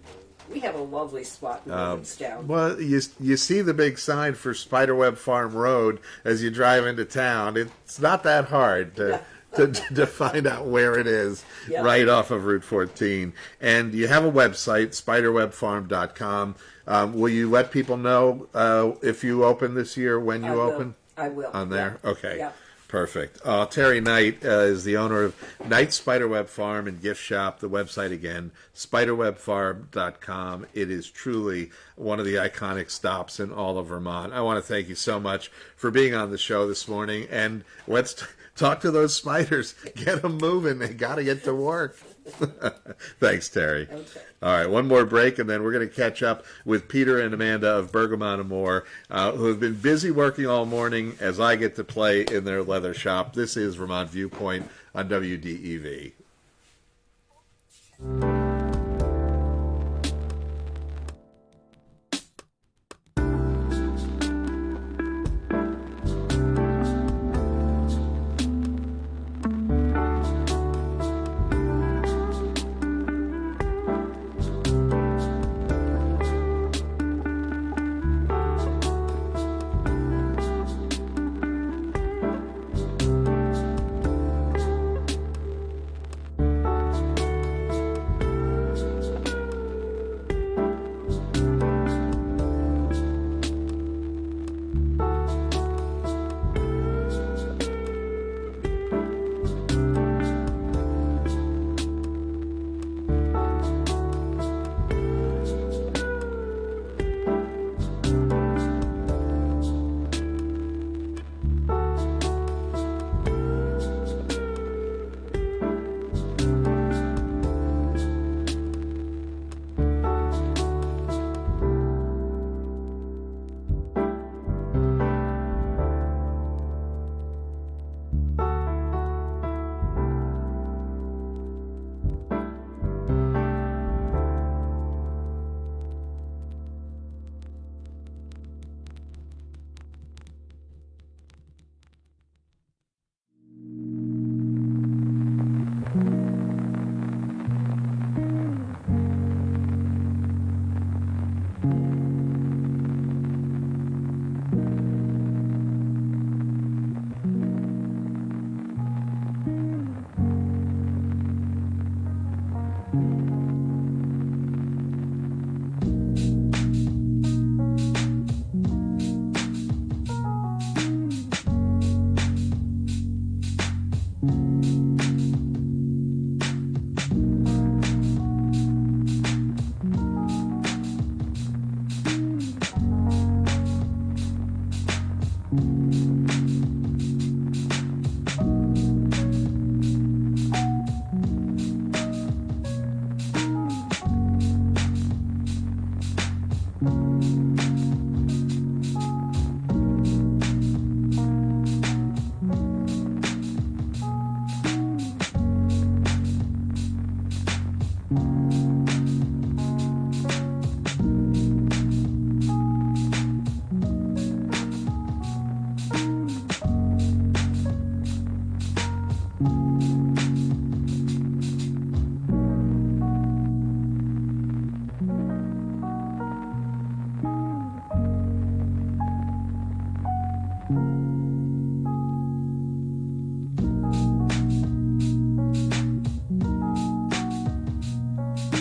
We have a lovely spot in Williamstown. Well, you see the big sign for Spiderweb Farm Road as you drive into town. It's not that hard to find out where it is, right off of Route 14. And you have a website, spiderwebfarm.com. Will you let people know if you open this year, when you open? I will. On there? Yeah. Okay. Yeah. Perfect. Terry Knight is the owner of Knight Spiderweb Farm and Gift Shop. The website again, spiderwebfarm.com. It is truly one of the iconic stops in all of Vermont. I want to thank you so much for being on the show this morning. And let's talk to those spiders. Get them moving. They got to get to work. Thanks, Terry. Okay. All right, one more break, and then we're going to catch up with Peter and Amanda of Bergamot Amor, who have been busy working all morning as I get to play in their leather shop. This is Vermont Viewpoint on WDEV.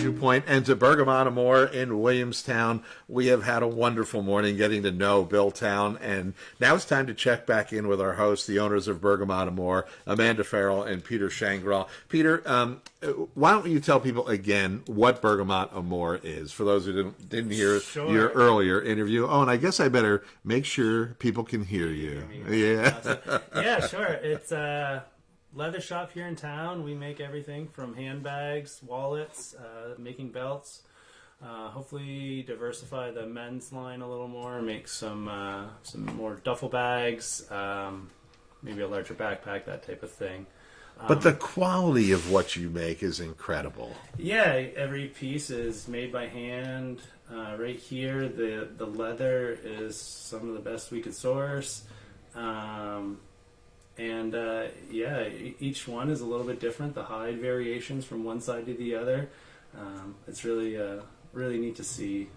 Viewpoint and to Bergamot Amor in Williamstown. We have had a wonderful morning getting to know Billtown, and now it's time to check back in with our hosts, the owners of Bergamot Amor, Amanda Farrell and Peter Shangraw. Peter, why don't you tell people again what Bergamot Amor is, for those who didn't hear your earlier interview? Oh, and I guess I better make sure people can hear you. Yeah, sure. It's a leather shop here in town. We make everything from handbags, wallets, making belts. Hopefully diversify the men's line a little more, make some more duffel bags, maybe a larger backpack, that type of thing. But the quality of what you make is incredible. Yeah, every piece is made by hand. Right here, the leather is some of the best we could source. Each one is a little bit different. The hide variations from one side to the other. It's really really neat to see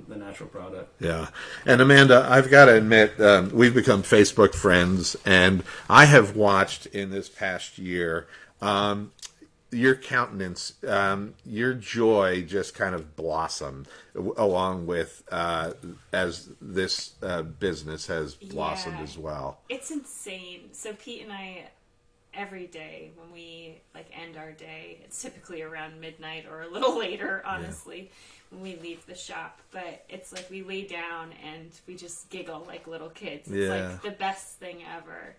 the natural product. Yeah. And Amanda, I've got to admit, we've become Facebook friends, and I have watched in this past year your countenance, your joy just kind of blossomed along with as this business has blossomed as well. It's insane. So Pete and I, every day when we end our day, it's typically around midnight or a little later, honestly, when we leave the shop. But it's like we lay down and we just giggle like little kids. It's like the best thing ever.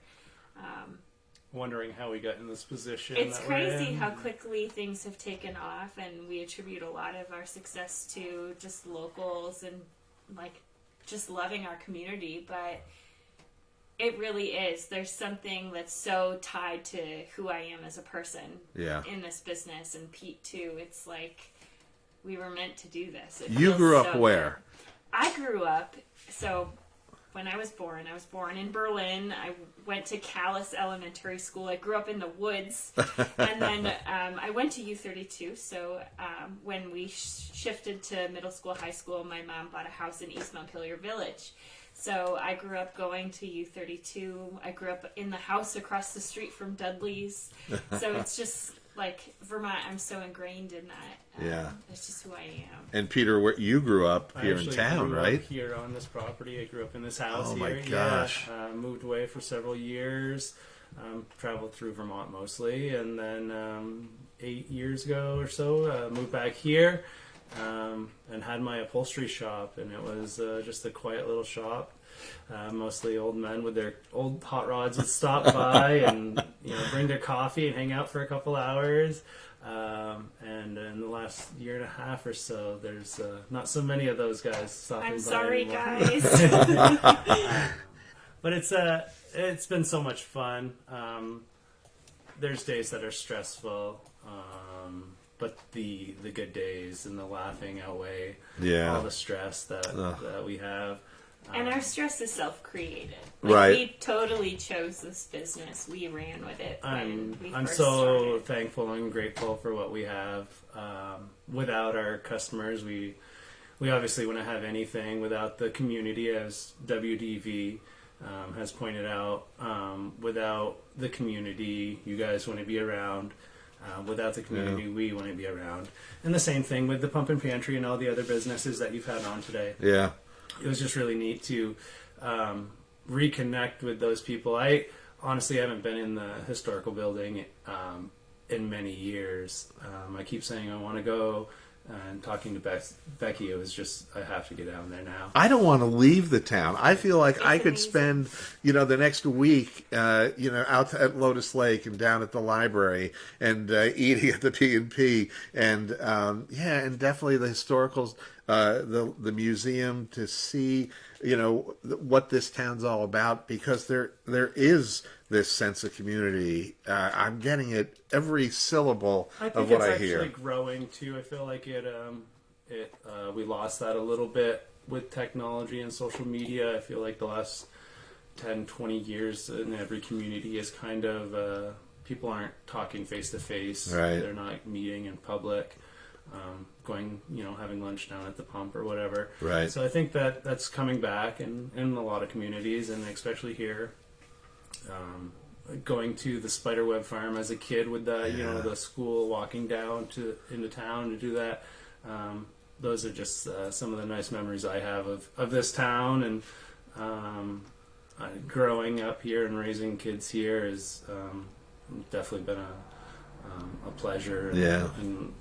Wondering how we got in this position. It's crazy how quickly things have taken off, and we attribute a lot of our success to just locals and just loving our community. But it really is. There's something that's so tied to who I am as a person in this business, and Pete too. It's like we were meant to do this. You grew up where? I grew up, when I was born in Berlin. I went to Callis Elementary School. I grew up in the woods. And then I went to U32. So when we shifted to middle school, high school, my mom bought a house in East Montpelier Village. So I grew up going to U32. I grew up in the house across the street from Dudley's. So it's just Vermont, I'm so ingrained in that. That's just who I am. And Peter, where you grew up here in town, grew right? Up here on this property. I grew up in this house Oh here. my gosh. Moved away for several years. Traveled through Vermont mostly, and then 8 years ago or so, moved back here and had my upholstery shop, and it was just a quiet little shop. Mostly old men with their old hot rods would stop by and bring their coffee and hang out for a couple hours. And in the last year and a half or so, there's not so many of those guys stopping by. I'm sorry, anymore. guys. But it's been so much fun. There's days that are stressful, but the good days and the laughing outweigh all the stress that we have. And our stress is self-created. Right. We totally chose this business. We ran with it when we I'm first so started. thankful and grateful for what we have. Without our customers, we obviously wouldn't have anything. Without the community, as WDV has pointed out, without the community, you guys wouldn't be around. Without the community, we wouldn't be around. And the same thing with the Pump and Pantry and all the other businesses that you've had on today. Yeah. It was just really neat to reconnect with those people. I honestly haven't been in the historical building in many years. I keep saying I want to go, and talking to Becky, it was just, I have to get down there now. I don't want to leave the town. I feel like I could spend, the next week, out at Lotus Lake and down at the library and eating at the P&P and and definitely the historicals, the museum to see, what this town's all about, because there is this sense of community. I'm getting it every syllable of what I hear. I think it's actually growing too. I feel like we lost that a little bit with technology and social media. I feel like the last 10, 20 years in every community is kind of people aren't talking face to face. They're not meeting in public. Going, having lunch down at the pump or whatever. Right. So I think that's coming back in a lot of communities, and especially here. Going to the spiderweb farm as a kid with the school, walking down into town to do that. Those are just some of the nice memories I have of this town, and growing up here and raising kids here has definitely been a pleasure. And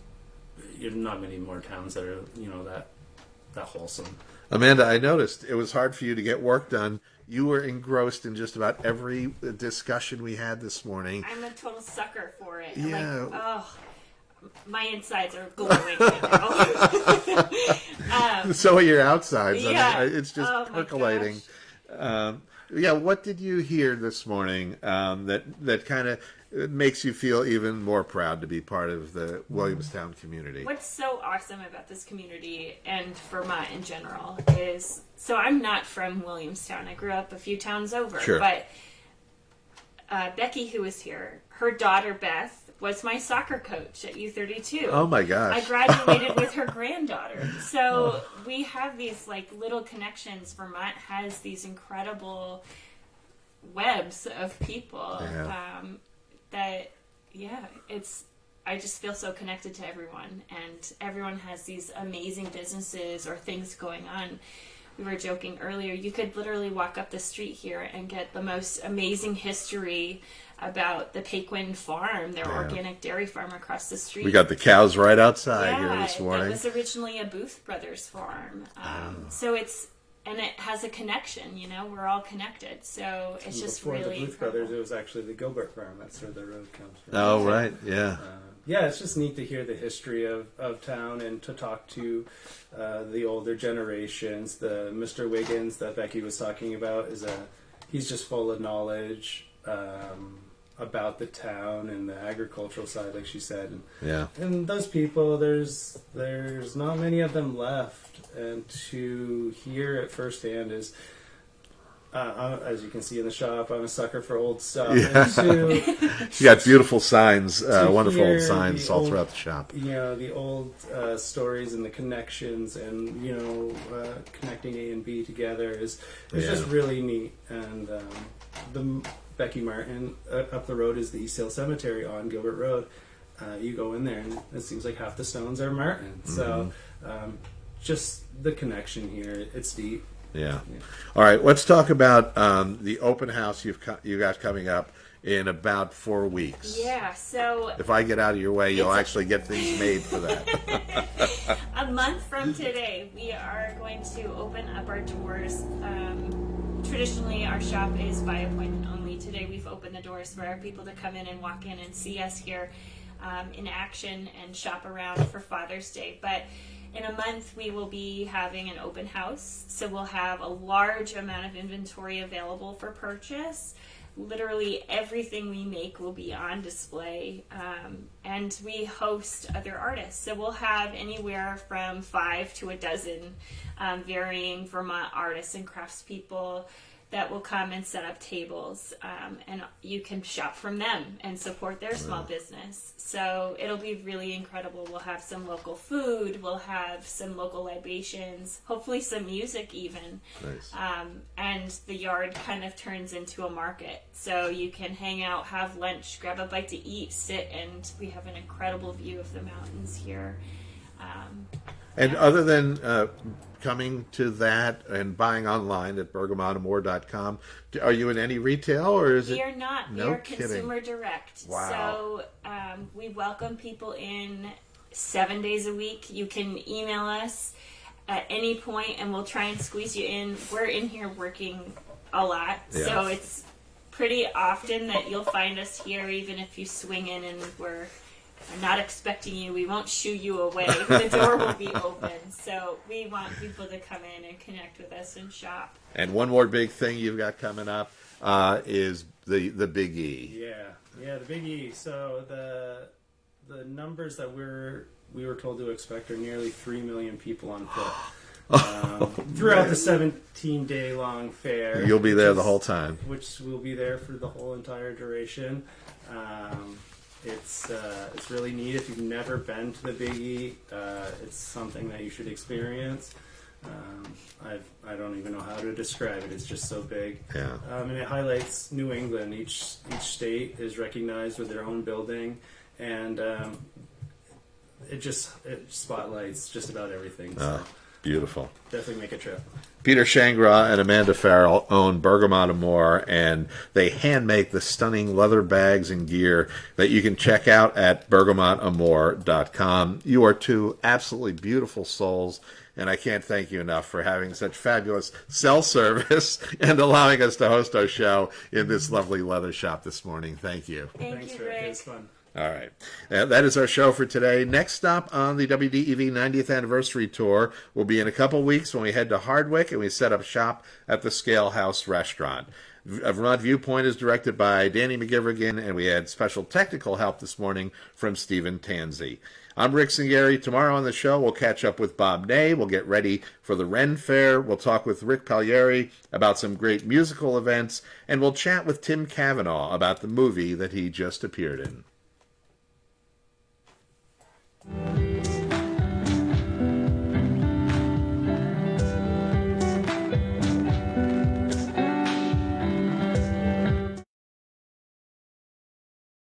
not many more towns that are that wholesome. Amanda, I noticed it was hard for you to get work done. You were engrossed in just about every discussion we had this morning. I'm a total sucker for it. Yeah. My insides are glowing right now. So are your outsides. Yeah. I mean, it's just percolating. What did you hear this morning that kind of makes you feel even more proud to be part of the Williamstown community? What's so awesome about this community and Vermont in general is, so I'm not from Williamstown. I grew up a few towns over. Sure. But Becky, who was here, her daughter Beth was my soccer coach at U32. Oh my gosh. I graduated with her granddaughter. So we have these like little connections. Vermont has these incredible webs of people I just feel so connected to everyone, and everyone has these amazing businesses or things going on. We were joking earlier, you could literally walk up the street here and get the most amazing history about the Paquin farm, their organic dairy farm across the street. We got the cows right outside here this morning. It was originally a Booth Brothers farm. So and it has a connection, we're all connected. So it's just Before really the Booth incredible. Brothers, it was actually the Gilbert farm. That's where the road comes from. Oh, right, yeah. Yeah, it's just neat to hear the history of town and to talk to the older generations. The Mr. Wiggins that Becky was talking about he's just full of knowledge about the town and the agricultural side, like she said. And those people, there's not many of them left, and to hear it firsthand is. As you can see in the shop, I'm a sucker for old stuff. Yeah. She got beautiful signs, wonderful old signs all throughout the shop. The old stories and the connections, and connecting A and B together is just really neat. And the Becky Martin up the road is the East Hill Cemetery on Gilbert Road. You go in there, and it seems like half the stones are Martin. So just the connection here, it's deep. Yeah. All right. Let's talk about the open house you got coming up in about 4 weeks. Yeah. So if I get out of your way, you'll actually get things made for that. A month from today, we are going to open up our doors. Traditionally, our shop is by appointment only. Today, we've opened the doors for our people to come in and walk in and see us here in action and shop around for Father's Day. But in a month, we will be having an open house, so we'll have a large amount of inventory available for purchase. Literally everything we make will be on display, and we host other artists. So we'll have anywhere from 5 to a dozen varying Vermont artists and craftspeople that will come and set up tables, and you can shop from them and support their small business. So it'll be really incredible. We'll have some local food, we'll have some local libations, hopefully some music even. Nice. And the yard kind of turns into a market. So you can hang out, have lunch, grab a bite to eat, sit, and we have an incredible view of the mountains here. And other than coming to that and buying online at bergamotamor.com, are you in any retail, or is it? We are not. No we are kidding. consumer direct. Wow. So we welcome people in 7 days a week. You can email us at any point, and we'll try and squeeze you in. We're in here working a lot, so it's pretty often that you'll find us here, even if you swing in and we're not expecting you. We won't shoo you away. The door will be open. So we want people to come in and connect with us and shop. And one more big thing you've got coming up is the Big E. Yeah, the Big E. So the numbers that we were told to expect are nearly 3 million people on foot. Throughout the 17-day long fair. You'll be there the whole time. Which will be there for the whole entire duration. It's really neat. If you've never been to the Big E, it's something that you should experience. I don't even know how to describe it. It's just so big. Yeah. And it highlights New England. Each state is recognized with their own building, and it spotlights just about everything. So beautiful. definitely make a trip. Peter Shangraw and Amanda Farrell own Bergamot Amor, and they hand make the stunning leather bags and gear that you can check out at bergamotamor.com. You are two absolutely beautiful souls, and I can't thank you enough for having such fabulous cell service and allowing us to host our show in this lovely leather shop this morning. Thank you. Thanks, Rick. It was fun. All right. That is our show for today. Next stop on the WDEV 90th Anniversary Tour will be in a couple weeks when we head to Hardwick and we set up shop at the Scale House Restaurant. Vermont Viewpoint is directed by Danny McGivrigan, and we had special technical help this morning from Stephen Tanzi. I'm Rick Singari. Tomorrow on the show, we'll catch up with Bob Ney. We'll get ready for the Ren Fair. We'll talk with Rick Pagliari about some great musical events, and we'll chat with Tim Cavanaugh about the movie that he just appeared in. you.